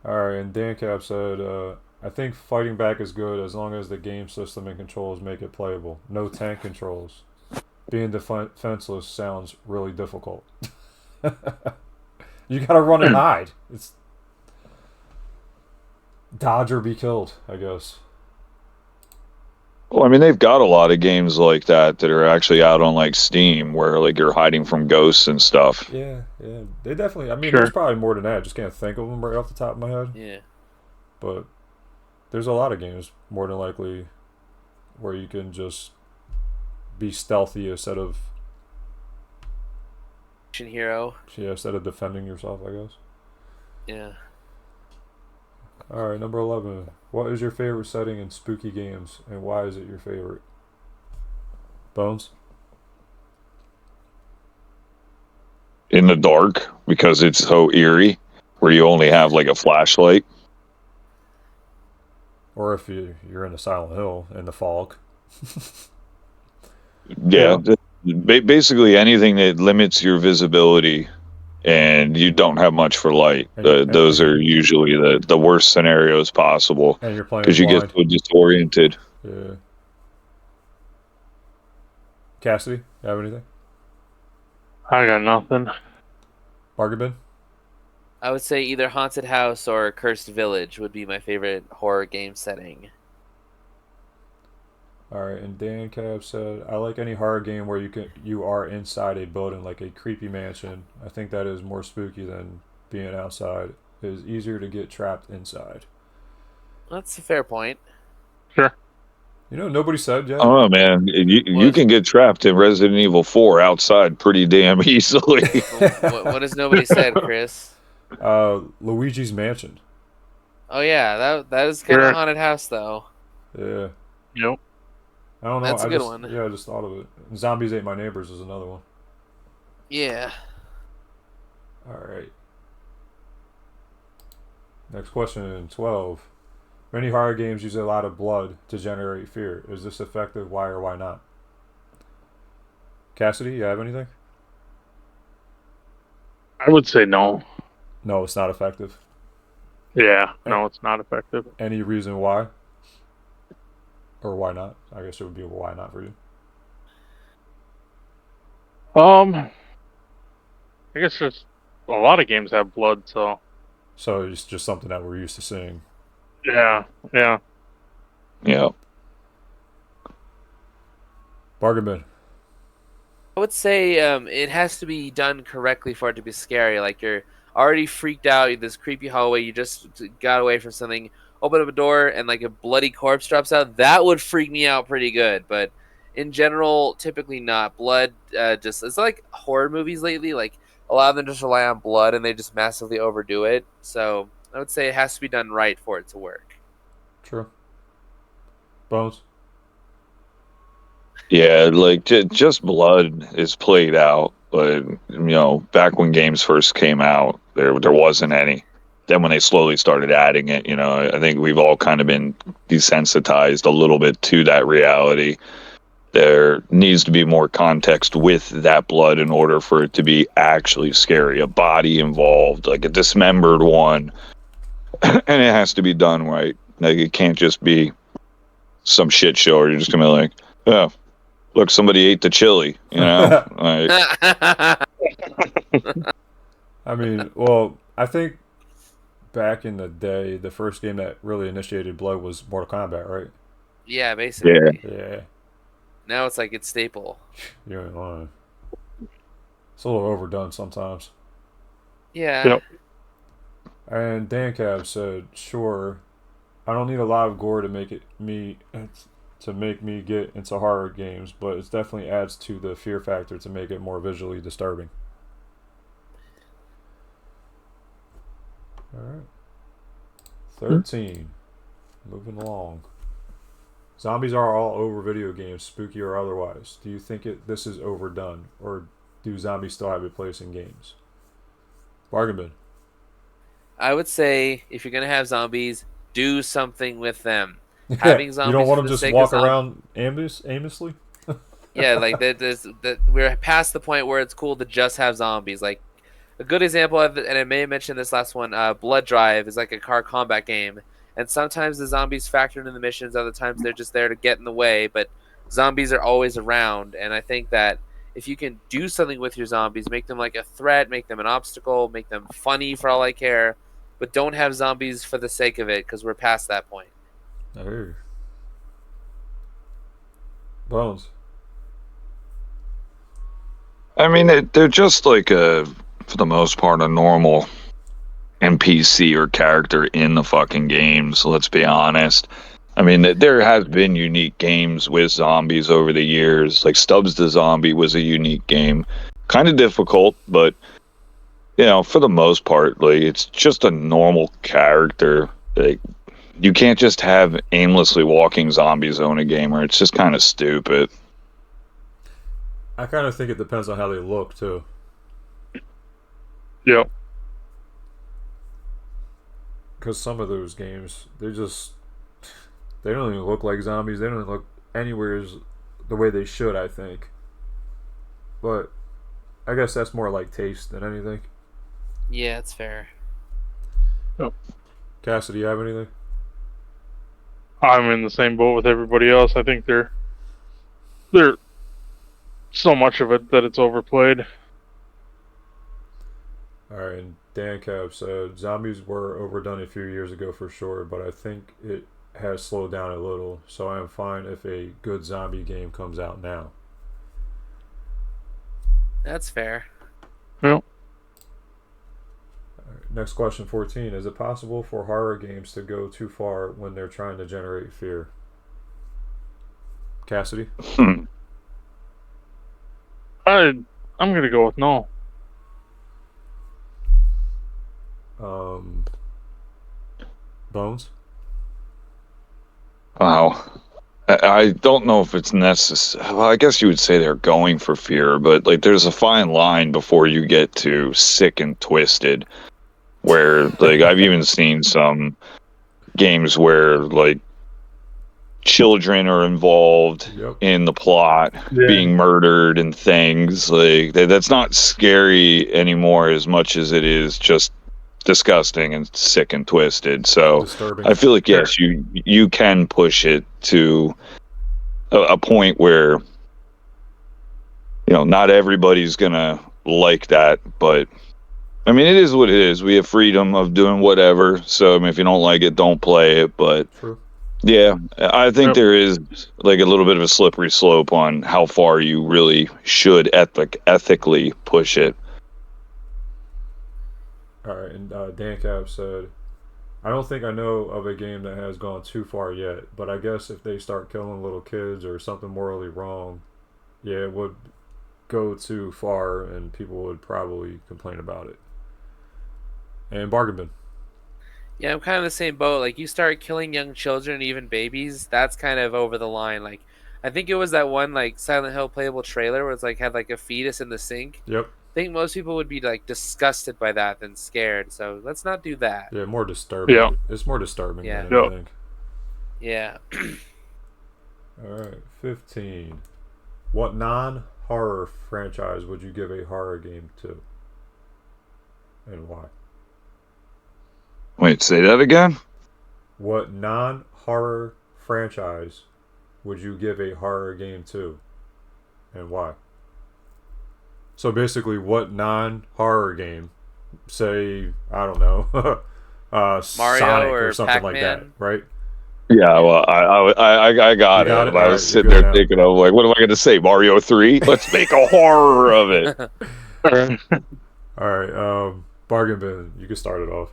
Alright, and DanCav said, I think fighting back is good as long as the game system and controls make it playable. No tank controls. Being defenseless sounds really difficult. You gotta run and hide. It's dodge or be killed, I guess. Well, I mean, they've got a lot of games like that are actually out on like Steam where like you're hiding from ghosts and stuff. Yeah. They definitely, I mean, Sure. there's probably more than that. I just can't think of them right off the top of my head. Yeah. But there's a lot of games, more than likely, where you can just be stealthy instead of Action hero. instead of defending yourself, I guess. Yeah. All right, number 11. What is your favorite setting in spooky games, and why is it your favorite? Bones? In the dark, because it's so eerie, where you only have like a flashlight. Or if you're in a Silent Hill in the fog. Yeah, basically anything that limits your visibility and you don't have much for light. Those are usually the worst scenarios possible And you're playing because you get blind. so disoriented. Yeah. Cassidy, you have anything? I got nothing. Bargabin? I would say either Haunted House or Cursed Village would be my favorite horror game setting. Alright, and Dan Cab said, I like any horror game where you are inside a building, like a creepy mansion. I think that is more spooky than being outside. It is easier to get trapped inside. That's a fair point. Sure. You know, nobody said yet. I don't know, man. You can get trapped in Resident Evil 4 outside pretty damn easily. What has nobody said, Chris? Luigi's Mansion. Oh yeah, that is kind of Sure. Haunted House though. Yeah. Nope. I don't know. That's a I good just, one. Yeah, I just thought of it. Zombies Ate My Neighbors is another one. Yeah. Alright. Next question, 12. Many horror games use a lot of blood to generate fear. Is this effective? Why or why not? Cassidy, you have anything? I would say no. No, it's not effective. Yeah, no, it's not effective. Any reason why? Or why not? I guess it would be a why not for you. I guess just a lot of games have blood, so So it's just something that we're used to seeing. yeah. Yeah. Bargain bin. I would say it has to be done correctly for it to be scary. Like you're already freaked out, you're this creepy hallway, you just got away from something, open up a door, and like a bloody corpse drops out. That would freak me out pretty good. But in general, typically not. Blood just it's like horror movies lately. Like a lot of them just rely on blood and they just massively overdo it. So I would say it has to be done right for it to work. True. Bones. Yeah, like just blood is played out, but back when games first came out, there wasn't any. Then when they slowly started adding it, I think we've all kind of been desensitized a little bit to that reality. There needs to be more context with that blood in order for it to be actually scary. A body involved, like a dismembered one, and it has to be done right. Like it can't just be some shit show where you're just gonna be like, oh, look, somebody ate the chili, like, I mean, well, I think back in the day, the first game that really initiated blood was Mortal Kombat, right? Yeah, basically. Yeah. Now it's like it's staple. You ain't lying. It's a little overdone sometimes. Yeah. Yep. And DanCav said, "Sure, I don't need a lot of gore to make me get into horror games, but it definitely adds to the fear factor to make it more visually disturbing." All right. 13. Moving along. Zombies are all over video games, spooky or otherwise. Do you think this is overdone, or do zombies still have a place in games? Bargain bin. I would say if you're gonna have zombies, do something with them. Having zombies you don't want for them the just sake walk of around aimlessly? Yeah, like we're past the point where it's cool to just have zombies. Like a good example of it, and I may have mentioned this last one. Blood Drive is like a car combat game, and sometimes the zombies factor into the missions. Other times they're just there to get in the way. But zombies are always around, and I think that if you can do something with your zombies, make them like a threat, make them an obstacle, make them funny for all I care, but don't have zombies for the sake of it because we're past that point. Oh. Bones. I mean, they're just like for the most part, a normal NPC or character in the fucking games. Let's be honest. I mean, there has been unique games with zombies over the years. Like Stubbs the Zombie was a unique game, kind of difficult, but for the most part, like it's just a normal character. Like you can't just have aimlessly walking zombies in a game, or it's just kind of stupid. I kind of think it depends on how they look too. Yep. Because some of those games, they don't even look like zombies. They don't even look anywhere the way they should, I think. But I guess that's more like taste than anything. Yeah, it's fair. Yep. Cassidy, you have anything? I'm in the same boat with everybody else. I think they're so much of it that it's overplayed. Alright, and DanCav said, zombies were overdone a few years ago for sure, but I think it has slowed down a little, so I am fine if a good zombie game comes out now. That's fair. Yep. Alright, next question, 14. Is it possible for horror games to go too far when they're trying to generate fear? Cassidy? I'm gonna go with no. Bones? Wow. I don't know if it's necessary. Well, I guess you would say they're going for fear, but like there's a fine line before you get to sick and twisted, where like I've even seen some games where like children are involved in the plot, being murdered and things. Like that's not scary anymore as much as it is just disgusting and sick and twisted. So disturbing. I feel like yes, you can push it to a point where not everybody's gonna like that, but I mean, it is what it is. We have freedom of doing whatever. So I mean, if you don't like it, don't play it. But True. yeah, I think Yep. there is like a little bit of a slippery slope on how far you really should ethically push it. All right, and DanCav said, I don't think I know of a game that has gone too far yet, but I guess if they start killing little kids or something morally wrong, yeah, it would go too far and people would probably complain about it. And Bargain Bin. Yeah, I'm kind of the same boat. Like, you start killing young children, even babies, that's kind of over the line. Like, I think it was that one like Silent Hill playable trailer where it's like had like a fetus in the sink. Yep. I think most people would be like disgusted by that than scared. So let's not do that. Yeah, more disturbing. Yeah. It's more disturbing Yeah. than Yeah. anything. Yeah. All right, 15. What non-horror franchise would you give a horror game to? And why? Wait, say that again? What non-horror franchise would you give a horror game to? And why? So basically, what non-horror game, say, I don't know, Mario Sonic or or something like that, Pac-Man? right? Yeah, well, I got You got it. it? I Alright, was you're sitting good there now. thinking of like, what am I going to say? Mario 3? Let's make a horror of it. All right, Bargain Bin, you can start it off.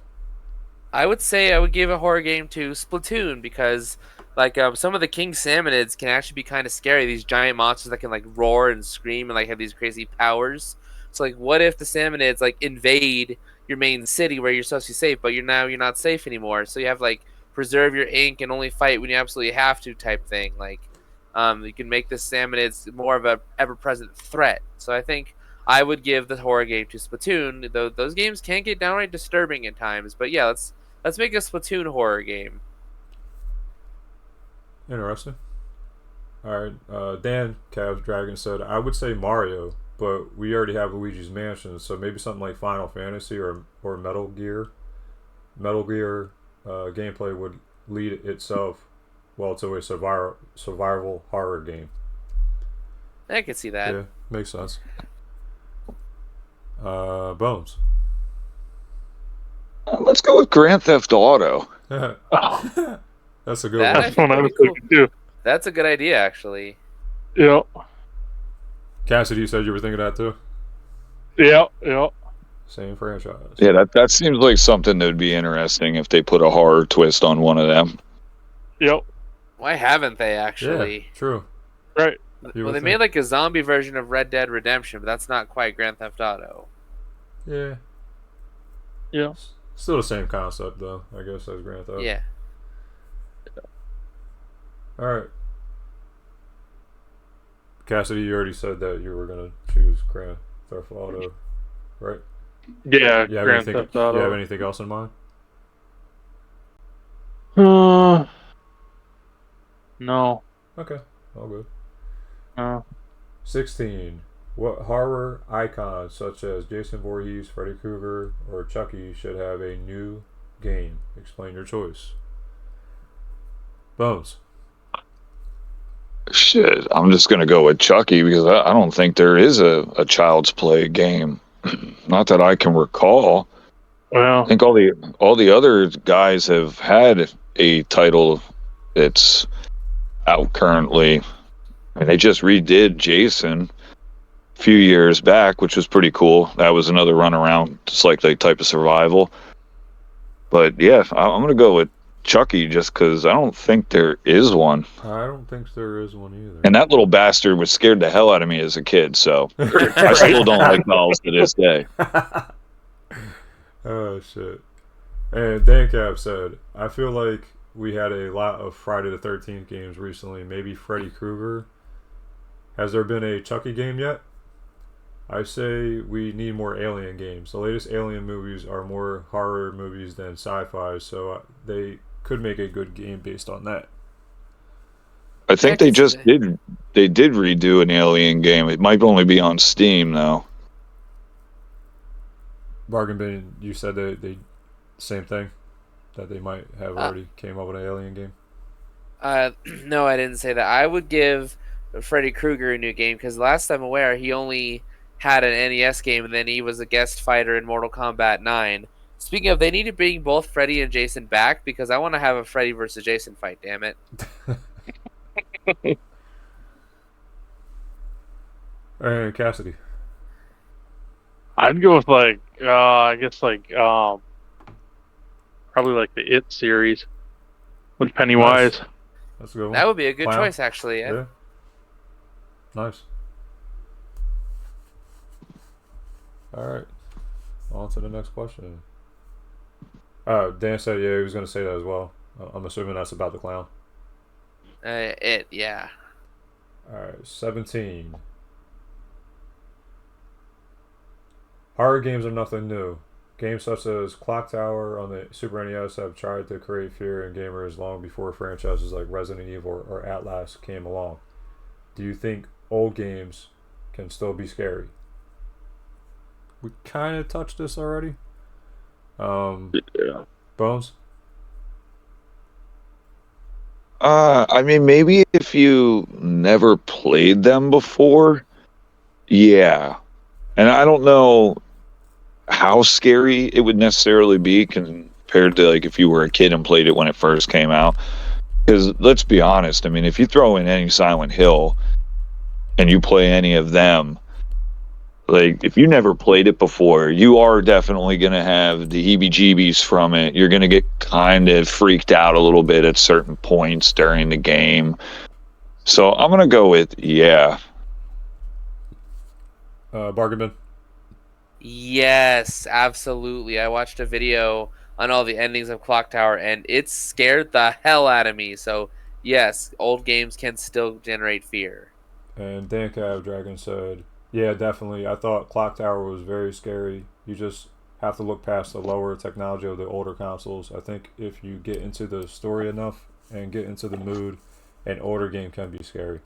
I would say I would give a horror game to Splatoon because, like, some of the king salmonids can actually be kind of scary. These giant monsters that can like roar and scream and like have these crazy powers. So, like, what if the salmonids like invade your main city where you're supposed to be safe, but you're not safe anymore? So you have like preserve your ink and only fight when you absolutely have to type thing. Like, you can make the salmonids more of a ever-present threat. So I think I would give the horror game to Splatoon. Though those games can get downright disturbing at times, but yeah, let's make a Splatoon horror game. Interesting. All right, DanCavDragon said, I would say Mario, but we already have Luigi's Mansion, so maybe something like Final Fantasy or Metal Gear. Metal Gear gameplay would lead itself well to a survival horror game. I could see that. Yeah, makes sense. Bones. Let's go with Grand Theft Auto. That's a good That one. I That's one I Pretty was cool. thinking too. That's a good idea, actually. Yeah. Cassidy, you said you were thinking that too? Yeah. Yeah. Same franchise. Yeah, that seems like something that would be interesting if they put a horror twist on one of them. Yep. Why haven't they Yeah, actually? true. Right. You Well, would they made think. like a zombie version of Red Dead Redemption, but that's not quite Grand Theft Auto. Yeah. Yeah. Still the same concept, though, I guess, as Grand Theft. Yeah. Alright. Cassidy, you already said that you were going to choose Grand Theft Auto, right? Yeah. You have, Grand anything, Theft Auto. you have anything else in mind? No. Okay, all good. No. 16. What horror icons such as Jason Voorhees, Freddy Krueger, or Chucky should have a new game? Explain your choice. Bones. Shit, I'm just gonna go with Chucky because I don't think there is a Child's Play game. Not that I can recall. Well. I think all the other guys have had a title that's out currently. I mean, they just redid Jason a few years back, which was pretty cool. That was another run around, just like the type of survival. But yeah, I'm gonna go with Chucky just because I don't think there is one. I don't think there is one either. And that little bastard was scared the hell out of me as a kid, so I still don't like dolls to this day. Oh, shit. And DanCav said, I feel like we had a lot of Friday the 13th games recently. Maybe Freddy Krueger. Has there been a Chucky game yet? I say we need more Alien games. The latest Alien movies are more horror movies than sci-fi, so they could make a good game based on that. I think they just did redo an Alien game. It might only be on Steam though. Bargain Bin, you said that they same thing, that they might have already came up with an Alien game. No, I didn't say that. I would give Freddy Krueger a new game, because last I'm aware he only had an NES game and then he was a guest fighter in Mortal Kombat 9. Speaking of, they need to bring both Freddy and Jason back because I want to have a Freddy versus Jason fight, damn it. And Cassidy. I'd go with I guess probably like the It series with Pennywise. Nice. That's a good one. That would be a good Clown. choice, actually. Yeah. Nice. All right. On to the next question. Dan said, yeah, he was going to say that as well. I'm assuming that's about the clown. It, yeah. All right. 17. Horror games are nothing new. Games such as Clock Tower on the Super NES have tried to create fear in gamers long before franchises like Resident Evil or Atlas came along. Do you think old games can still be scary? We kind of touched this already. Yeah. Bones? I mean, maybe if you never played them before, yeah. And I don't know how scary it would necessarily be compared to like if you were a kid and played it when it first came out. Because let's be honest, I mean, if you throw in any Silent Hill and you play any of them, like if you never played it before, you are definitely going to have the heebie-jeebies from it. You're going to get kind of freaked out a little bit at certain points during the game. So I'm going to go with yeah. Bargain. Yes, absolutely. I watched a video on all the endings of Clock Tower, and it scared the hell out of me. So, yes, old games can still generate fear. And DanCavDragon said, yeah, definitely. I thought Clock Tower was very scary. You just have to look past the lower technology of the older consoles. I think if you get into the story enough and get into the mood, an older game can be scary.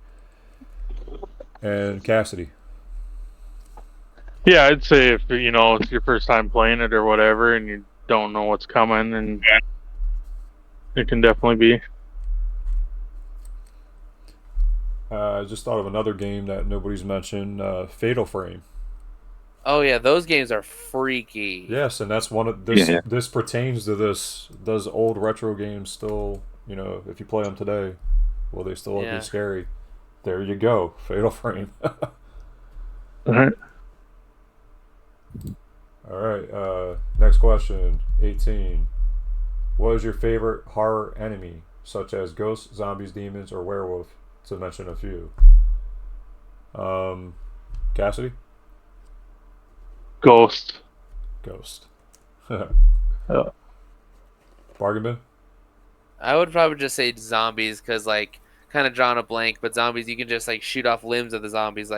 And Cassidy. Yeah, I'd say if it's your first time playing it or whatever, and you don't know what's coming, and it can definitely be. I just thought of another game that nobody's mentioned, Fatal Frame. Oh yeah, those games are freaky. Yes, and that's one of this. Yeah. This pertains to this. Does old retro games still, if you play them today, will they still Yeah. be scary? There you go, Fatal Frame. Alright. All right. Next question. 18. What is your favorite horror enemy, such as ghosts, zombies, demons, or werewolf? To mention a few. Cassidy? Ghost. Ghost. Yeah. Bargain bin? I would probably just say zombies, because, kind of drawing a blank, but zombies, you can just, shoot off limbs of the zombies.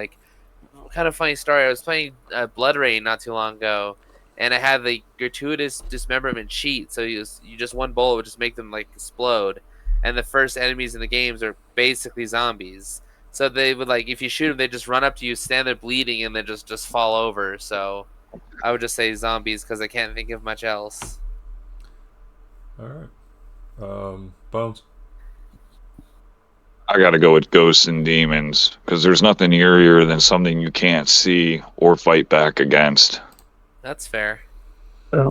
Kind of funny story, I was playing Blood Rain not too long ago, and I had the gratuitous dismemberment cheat, so you just one bullet would just make them, explode. And the first enemies in the games are basically zombies. So they would, if you shoot them, they just run up to you, stand there bleeding, and then just fall over. So I would just say zombies, because I can't think of much else. All right. Bones? I got to go with ghosts and demons because there's nothing eerier than something you can't see or fight back against. That's fair. Yeah.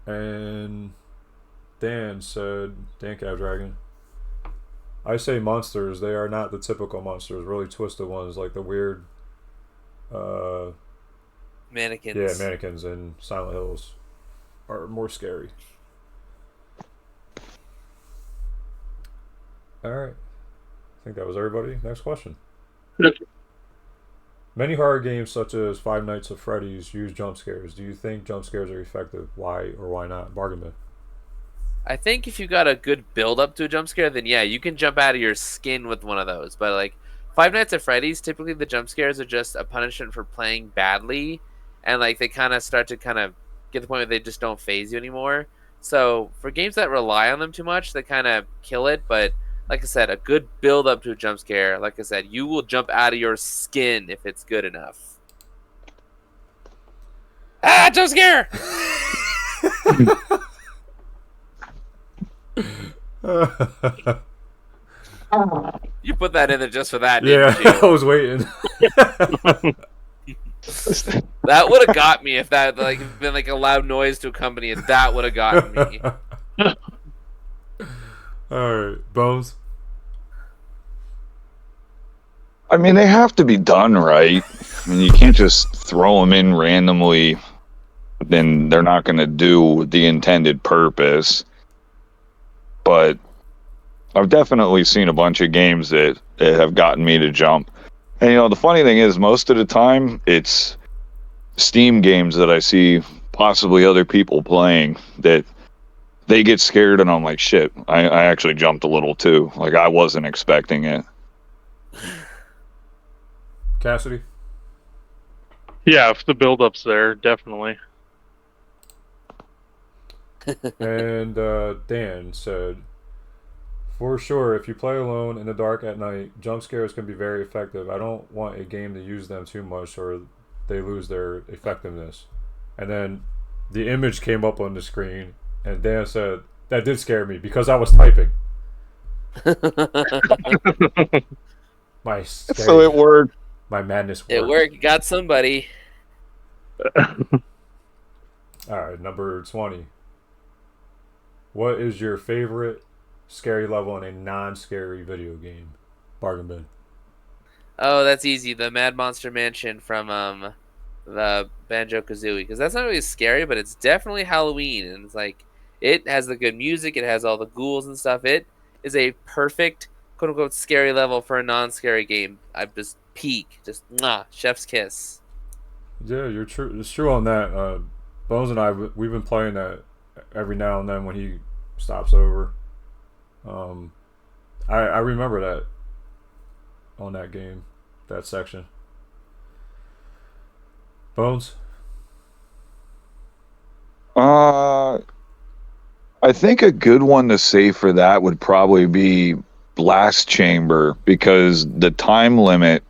And Dan said, DanCavDragon, I say monsters. They are not the typical monsters, really twisted ones, like the weird Mannequins. yeah, mannequins in Silent Hills are more scary. Alright. I think that was everybody. Next question. Yep. Many horror games such as Five Nights at Freddy's use jump scares. Do you think jump scares are effective? Why or why not? Bargain bin. I think if you got a good build up to a jump scare, then yeah, you can jump out of your skin with one of those. But Five Nights at Freddy's, typically the jump scares are just a punishment for playing badly, and they kind of start to get to the point where they just don't phase you anymore. So for games that rely on them too much, they kind of kill it. But like I said, a good build up to a jump scare, like I said, you will jump out of your skin if it's good enough. Ah, jump scare! You put that in there just for that, Yeah, didn't you? I was waiting. That would have got me if that like been like a loud noise to accompany it. That would have gotten me. All right, Bones. I mean, they have to be done right. I mean, you can't just throw them in randomly. Then they're not going to do the intended purpose. But I've definitely seen a bunch of games that have gotten me to jump. And, you know, the funny thing is, most of the time, it's Steam games that I see possibly other people playing that they get scared, and I'm like, shit, I actually jumped a little too. Like, I wasn't expecting it. Cassidy. Yeah, if the build-up's there, definitely. And Dan said, for sure, if you play alone in the dark at night, jump scares can be very effective. I don't want a game to use them too much or they lose their effectiveness. And then the image came up on the screen, and Dan said, that did scare me because I was typing. My scary, So it worked. my madness worked. It worked. Got somebody. Alright, number 20. What is your favorite scary level in a non-scary video game? Bargain bin. Oh, that's easy. The Mad Monster Mansion from the Banjo-Kazooie, because that's not really scary, but it's definitely Halloween, and it's like it has the good music, it has all the ghouls and stuff. It is a perfect quote unquote scary level for a non-scary game. I just peak, just chef's kiss. Yeah, you're true. It's true on that. Bones and I, we've been playing that every now and then when he stops over. I remember that on that game, that section. Bones. I think a good one to say for that would probably be Blast Chamber, because the time limit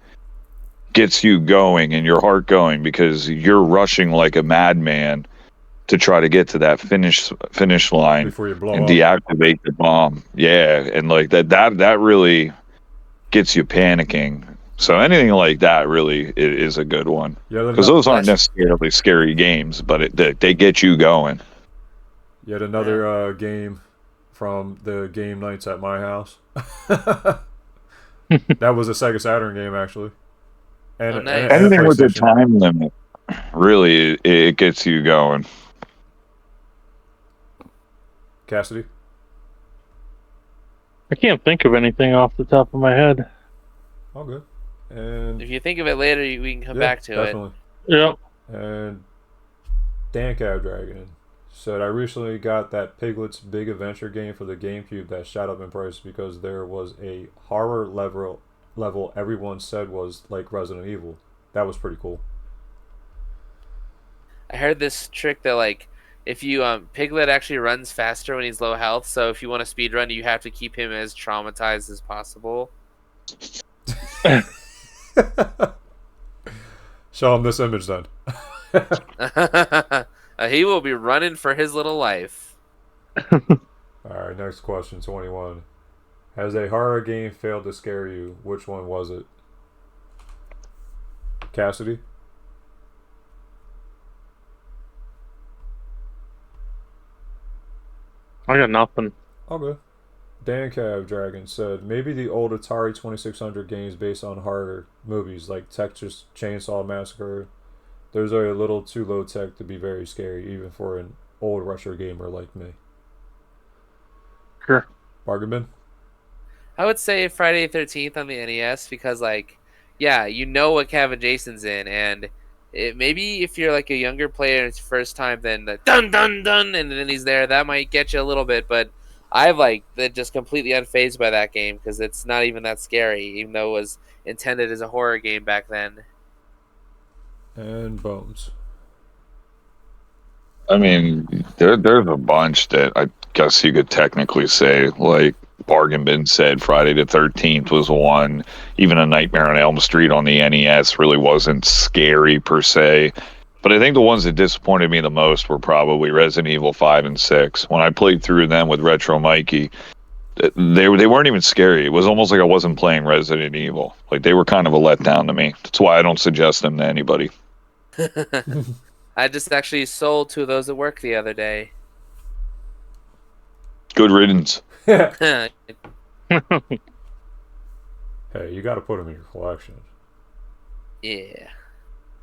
gets you going and your heart going because you're rushing like a madman to try to get to that finish line Before you blow and up. deactivate the bomb. Yeah, and like that really gets you panicking. So anything like that really is a good one, Yeah, because those aren't necessarily scary games, but they get you going. Yet another game from the game nights at my house. That was a Sega Saturn game, actually. And, Oh, nice. and a Anything with the PlayStation. time limit, really, it gets you going. Cassidy. I can't think of anything off the top of my head. All good. And If you think of it later, we can come yeah, back to definitely. Yep. And DanCavDragon said, I recently got that Piglet's Big Adventure game for the GameCube that shot up in price because there was a horror level everyone said was like Resident Evil. That was pretty cool. I heard this trick that like if you Piglet actually runs faster when he's low health, so if you want to speed run, you have to keep him as traumatized as possible. Show him this image then. He will be running for his little life. Alright, next question, 21. Has a horror game failed to scare you? Which one was it? Cassidy? I got nothing. Okay. DanCavDragon said, maybe the old Atari 2600 games based on horror movies like Texas Chainsaw Massacre. Those are a little too low tech to be very scary, even for an old retro gamer like me. Sure. Bargain bin? I would say Friday the 13th on the NES because, like, yeah, you know what Kevin Jason's in, and maybe if you're like a younger player and it's your first time, then the dun dun dun, and then he's there, that might get you a little bit. But I've like just completely unfazed by that game because it's not even that scary, even though it was intended as a horror game back then. And Bones. I mean, there's a bunch that I guess you could technically say, like Bargain Bin said, Friday the 13th was one. Even A Nightmare on Elm Street on the NES really wasn't scary per se. But I think the ones that disappointed me the most were probably Resident Evil 5 and 6. When I played through them with Retro Mikey, they weren't even scary. It was almost like I wasn't playing Resident Evil. Like they were kind of a letdown to me. That's why I don't suggest them to anybody. I just actually sold 2 of those at work the other day. Good riddance. Hey, you got to put them in your collection. Yeah.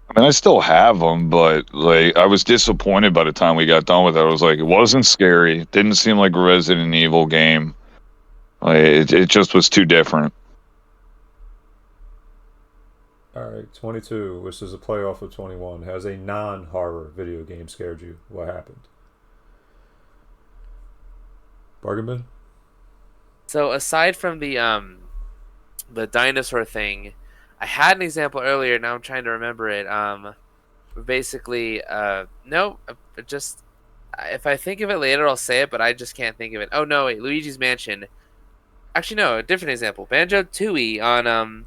I mean, I still have them, but like I was disappointed by the time we got done with it. I was like, it wasn't scary. It didn't seem like a Resident Evil game. Like it just was too different. All right, 22, which is a playoff of 21. Has a non-horror video game scared you? What happened? Bargain bin? So aside from the dinosaur thing, I had an example earlier. Now I'm trying to remember it. Basically, no, just if I think of it later, I'll say it, but I just can't think of it. Oh no, wait, Luigi's Mansion. Actually, no, a different example. Banjo-Tooie on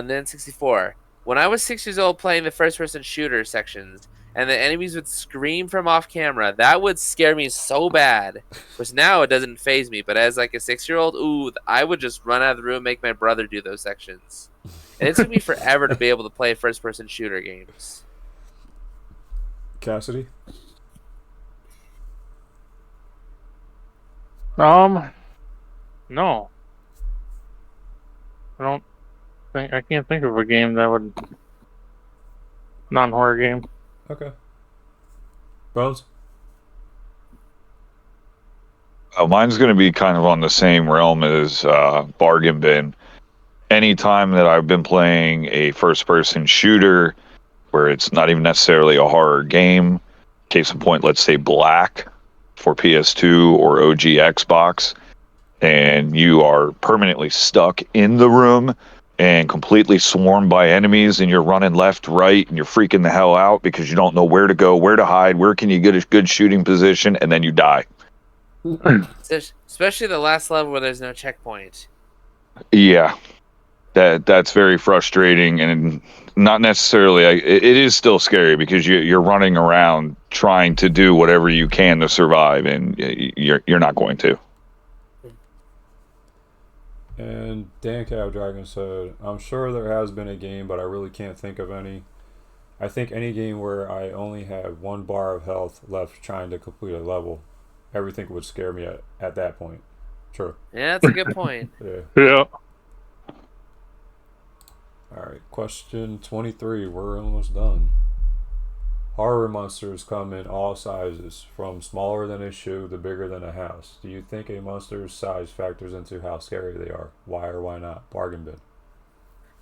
the N64. When I was 6 years old playing the first-person shooter sections, and the enemies would scream from off camera, that would scare me so bad. Which now it doesn't faze me, but as like a 6-year-old, I would just run out of the room, and make my brother do those sections. And it took me forever to be able to play first-person shooter games. Cassidy? No. I can't think of a game that would non-horror game. Okay. Bones? Mine's going to be kind of on the same realm as Bargain Bin. Anytime that I've been playing a first-person shooter where it's not even necessarily a horror game, case in point, let's say Black for PS2 or OG Xbox, and you are permanently stuck in the room and completely swarmed by enemies, and you're running left, right, and you're freaking the hell out because you don't know where to go, where to hide, where can you get a good shooting position, and then you die. Especially the last level where there's no checkpoint. Yeah, that's very frustrating, and not necessarily. It is still scary because you're running around trying to do whatever you can to survive, and you're not going to. And DanCavDragon said, I'm sure there has been a game, but I really can't think of any. I think any game where I only have 1 bar of health left trying to complete a level, everything would scare me at that point. True. Yeah, that's a good point. Yeah. Yeah. Alright, question 23. We're almost done. Horror monsters come in all sizes, from smaller than a shoe to bigger than a house. Do you think a monster's size factors into how scary they are? Why or why not? Bargain bin.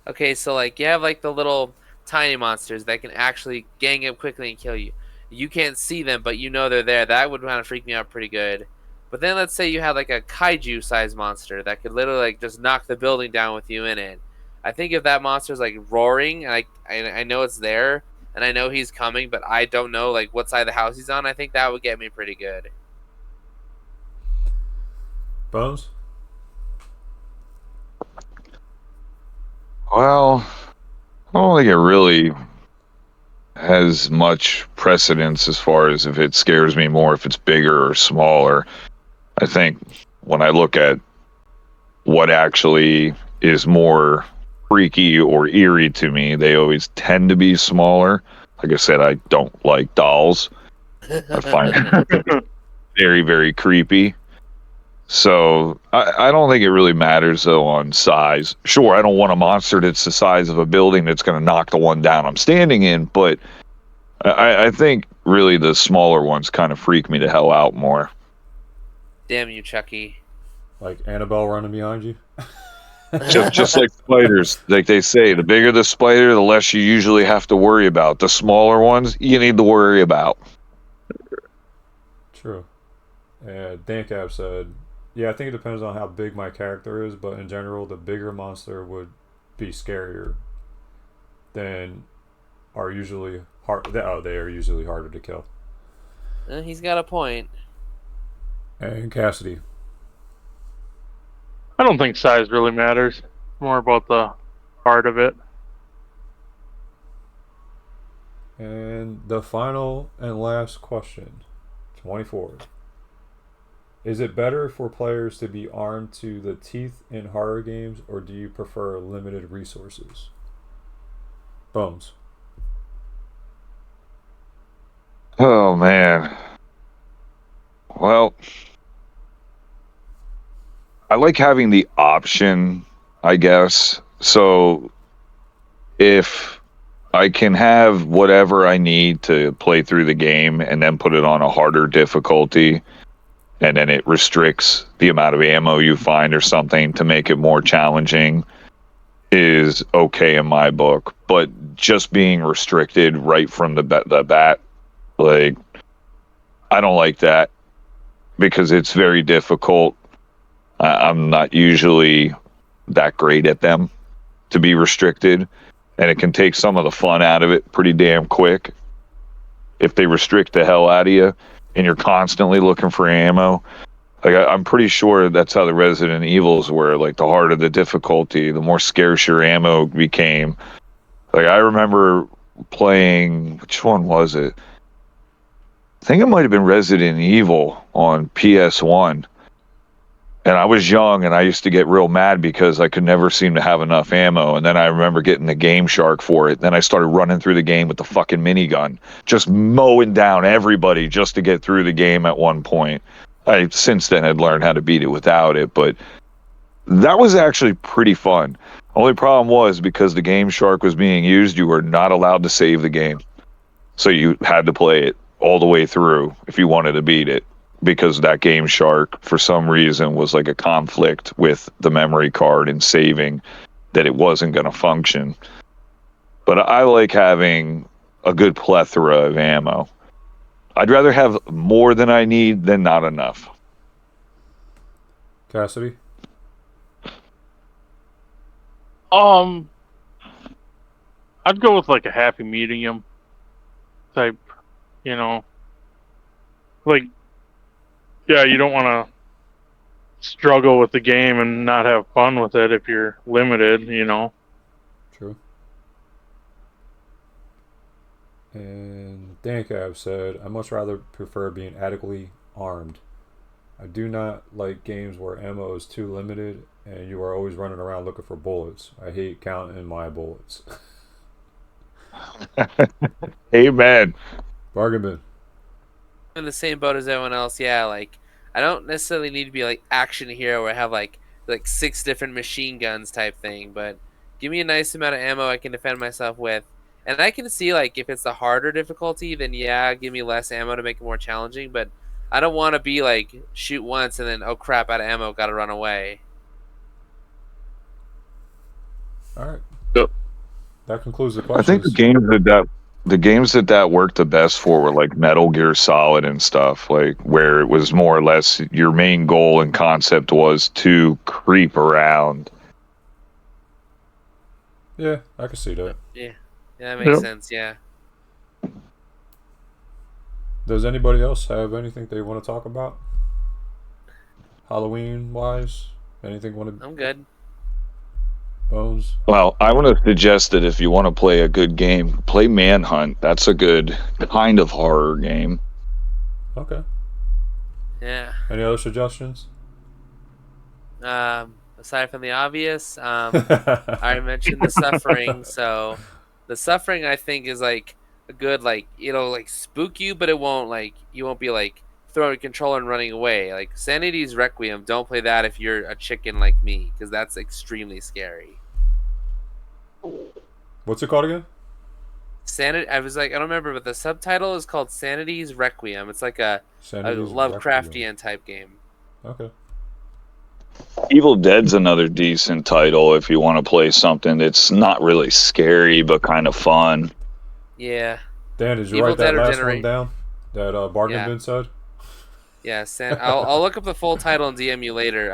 Okay, so like you have like the little tiny monsters that can actually gang up quickly and kill you. You can't see them, but you know they're there. That would kind of freak me out pretty good. But then let's say you have like a kaiju sized monster that could literally like just knock the building down with you in it. I think if that monster's like roaring and I know it's there and I know he's coming, but I don't know like what side of the house he's on, I think that would get me pretty good. Bones? Well, I don't think it really has much precedence as far as if it scares me more if it's bigger or smaller. I think when I look at what actually is more freaky or eerie to me, they always tend to be smaller. Like I said, I don't like dolls. I find it very, very creepy. So I don't think it really matters, though, on size. Sure, I don't want a monster that's the size of a building that's going to knock the one down I'm standing in, but I think really the smaller ones kind of freak me the hell out more. Damn you, Chucky. Like Annabelle running behind you? Just like spiders, like they say, the bigger the spider, the less you usually have to worry about. The smaller ones, you need to worry about. True. And DanCav said, yeah, I think it depends on how big my character is, but in general, the bigger monster would be scarier than are usually hard. Oh, they are usually harder to kill. He's got a point. And Cassidy. I don't think size really matters. More about the art of it. And the final and last question, 24. Is it better for players to be armed to the teeth in horror games, or do you prefer limited resources? Bones. Oh man. Well, I like having the option, I guess. So if I can have whatever I need to play through the game and then put it on a harder difficulty, and then it restricts the amount of ammo you find or something to make it more challenging, is okay in my book. But just being restricted right from the bat, like, I don't like that because it's very difficult. I'm not usually that great at them to be restricted, and it can take some of the fun out of it pretty damn quick if they restrict the hell out of you and you're constantly looking for ammo. Like, I'm pretty sure that's how the Resident Evils were. Like, the harder the difficulty, the more scarce your ammo became. Like, I remember playing, which one was it? I think it might have been Resident Evil on PS1. And I was young, and I used to get real mad because I could never seem to have enough ammo. And then I remember getting the Game Shark for it. Then I started running through the game with the fucking minigun, just mowing down everybody just to get through the game at one point. I since then had learned how to beat it without it, but that was actually pretty fun. Only problem was, because the Game Shark was being used, you were not allowed to save the game. So you had to play it all the way through if you wanted to beat it, because that Game Shark, for some reason, was like a conflict with the memory card and saving, that it wasn't going to function. But I like having a good plethora of ammo. I'd rather have more than I need than not enough. Cassidy? I'd go with like a happy medium type, you know. Like, yeah, you don't want to struggle with the game and not have fun with it if you're limited, you know. True. And DanCav said, I much rather prefer being adequately armed. I do not like games where ammo is too limited and you are always running around looking for bullets. I hate counting my bullets. Amen. Bargain bin. I'm in the same boat as everyone else. Yeah, like, I don't necessarily need to be like action hero where I have like 6 different machine guns type thing, but give me a nice amount of ammo I can defend myself with. And I can see, like, if it's the harder difficulty, then yeah, give me less ammo to make it more challenging, but I don't want to be like, shoot once and then, oh crap, out of ammo, gotta run away. Alright. Yep. That concludes the questions. I think the games that worked the best for were like Metal Gear Solid and stuff, like where it was more or less your main goal and concept was to creep around. Yeah, I can see that. Yeah, that makes sense, yeah. Does anybody else have anything they want to talk about? Halloween-wise? Anything want to... I'm good. Bones? Well, I want to suggest that if you want to play a good game, play Manhunt. That's a good kind of horror game. Okay. Yeah. Any other suggestions? Aside from the obvious, I already mentioned The Suffering, so The Suffering, I think, is like a good, like, it'll like spook you, but it won't, like, you won't be like throwing a controller and running away. Like Sanity's Requiem, don't play that if you're a chicken like me, because that's extremely scary. What's it called again? I was like, I don't remember, but the subtitle is called Sanity's Requiem. It's like a Sanity's Lovecraftian Requiem. type game. Okay. Evil Dead's another decent title if you want to play something that's not really scary but kind of fun. Yeah. Dan, did you Evil write that Dead or last one down? That Bargain Bin said? Yeah, I'll look up the full title and DM you later.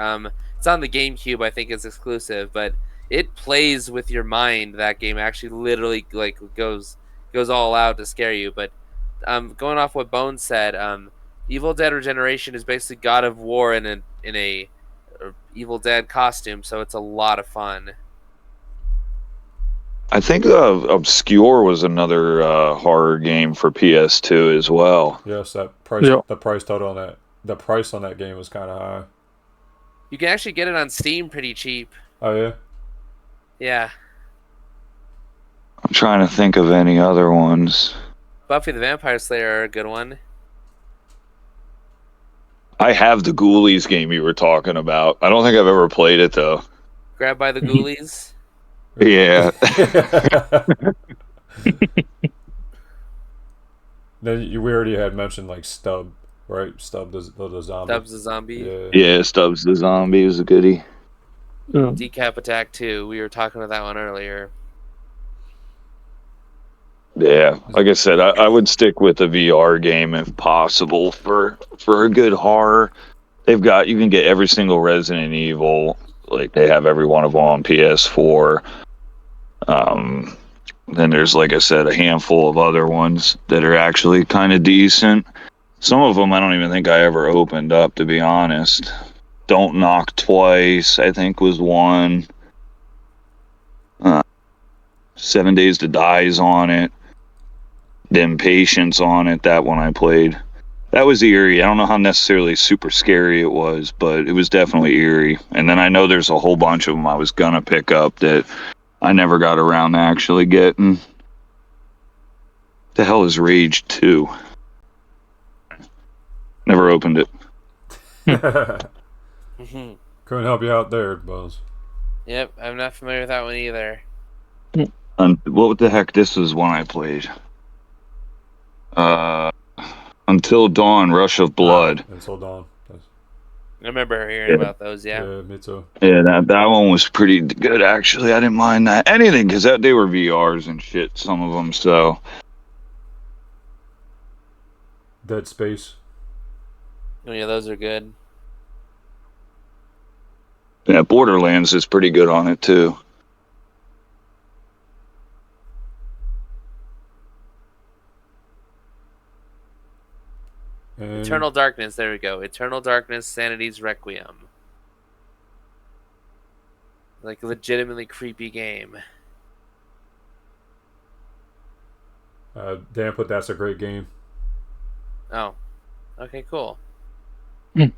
It's on the GameCube, I think it's exclusive, but it plays with your mind. That game actually literally like goes all out to scare you. But going off what Bones said, Evil Dead Regeneration is basically God of War in a Evil Dead costume, so it's a lot of fun. I think Obscure was another horror game for PS2 as well. Yes, that price. Yep. The price total on that the price on that game was kind of high. You can actually get it on Steam pretty cheap. Oh yeah. Yeah. I'm trying to think of any other ones. Buffy the Vampire Slayer are a good one. I have the Ghoulies game you were talking about. I don't think I've ever played it though. Grabbed by the Ghoulies. Yeah. Then we already had mentioned like Stub, right? Stub the zombie. Stubbs the Zombie. Yeah. Yeah, Stubbs the Zombie is a goodie. Decap Attack 2. We were talking about that one earlier. Yeah, like I said, I would stick with a VR game if possible for a good horror. You can get every single Resident Evil, like they have every one of them on PS4. Then there's, like I said, a handful of other ones that are actually kind of decent. Some of them I don't even think I ever opened up, to be honest. Don't Knock Twice, I think, was one. 7 Days to Die's on it. Then Patience on it, that one I played. That was eerie. I don't know how necessarily super scary it was, but it was definitely eerie. And then I know there's a whole bunch of them I was gonna pick up that I never got around to actually getting. The hell is Rage 2? Never opened it. Couldn't help you out there, Bones. Yep, I'm not familiar with that one either. What the heck? This was one I played. Until Dawn, Rush of Blood. Until Dawn. That's, I remember hearing about those, yeah. me too. Yeah, that one was pretty good, actually. I didn't mind that. Anything, because they were VRs and shit, some of them, so. Dead Space. Oh, yeah, those are good. Yeah, Borderlands is pretty good on it, too. And Eternal Darkness, there we go. Eternal Darkness, Sanity's Requiem. Like a legitimately creepy game. Dan put that's a great game. Oh. Okay, cool. I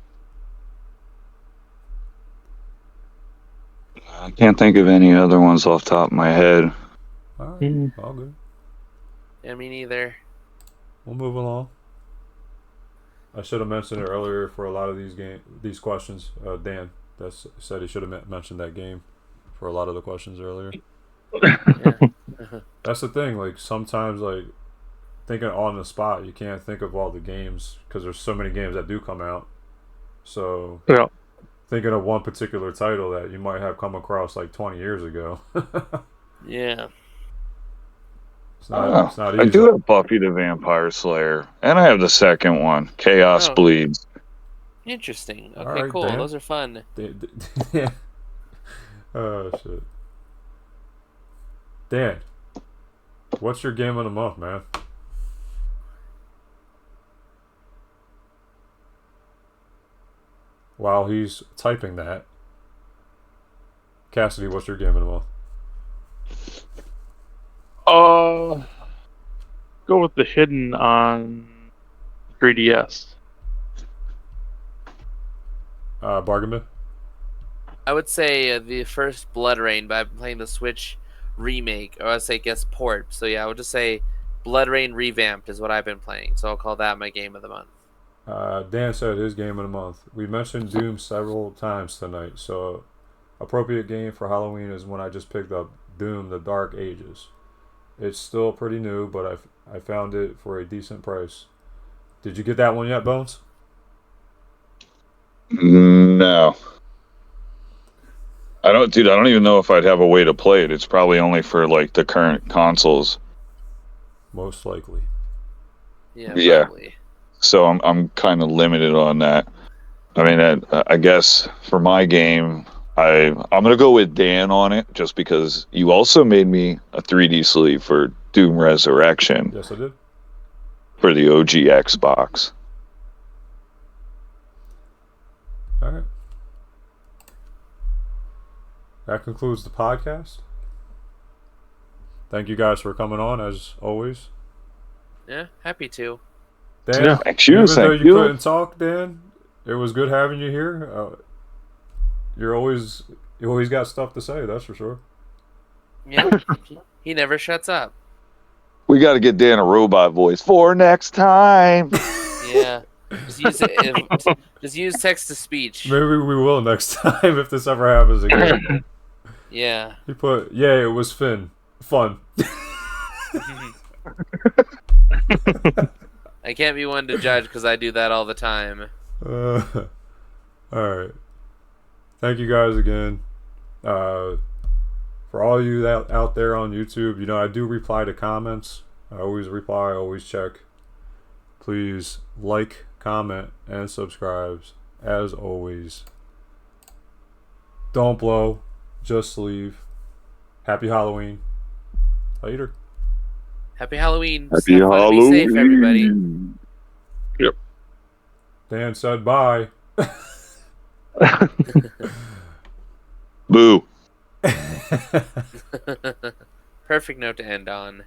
can't think of any other ones off the top of my head. All right, all good. Yeah, me neither. We'll move along. I should have mentioned it earlier for a lot of these questions. Dan said he should have mentioned that game for a lot of the questions earlier. That's the thing. Like sometimes, like thinking on the spot, you can't think of all the games because there's so many games that do come out. So Yeah. thinking of one particular title that you might have come across like 20 years ago. Yeah. It's not easy. I do have Buffy the Vampire Slayer, and I have the second one, Chaos Oh. Bleeds. Interesting. Okay, Alright, cool. Dan. Those are fun. Yeah. Oh shit. Dan, what's your game of the month, man? While he's typing that, Cassidy, what's your game of the month? Go with the hidden on 3DS. Bargain bin? I would say the first Blood Rain, but I've been playing the Switch remake, or I'd say guess port. So yeah, I would just say Blood Rain Revamped is what I've been playing. So I'll call that my game of the month. Dan said his game of the month. We mentioned Doom several times tonight, so appropriate game for Halloween is when I just picked up Doom: The Dark Ages. It's still pretty new, but I found it for a decent price. Did you get that one yet, Bones? No. I don't even know if I'd have a way to play it. It's probably only for like the current consoles. Most likely. Yeah. Probably. So I'm kind of limited on that. I mean, I guess for my game, I'm gonna go with Dan on it, just because you also made me a 3D sleeve for Doom Resurrection Yes, I did. for the OG Xbox. All right. That concludes the podcast. Thank you guys for coming on, as always. Yeah, happy to. Dan, Yeah. Thank you. even though Thank you you. couldn't talk, Dan, it was good having you here. You always got stuff to say. That's for sure. Yeah, he never shuts up. We got to get Dan a robot voice for next time. Yeah, just use text to speech. Maybe we will next time if this ever happens again. Yeah. He put, yeah, it was fun. I can't be one to judge because I do that all the time. All right. Thank you guys again. For all you out there on YouTube, you know, I do reply to comments. I always reply, always check. Please like, comment, and subscribe. As always. Don't blow. Just leave. Happy Halloween. Later. Happy Halloween. Happy Have fun and be safe, everybody. Halloween. Yep. Dan said bye. Boo. Perfect note to end on.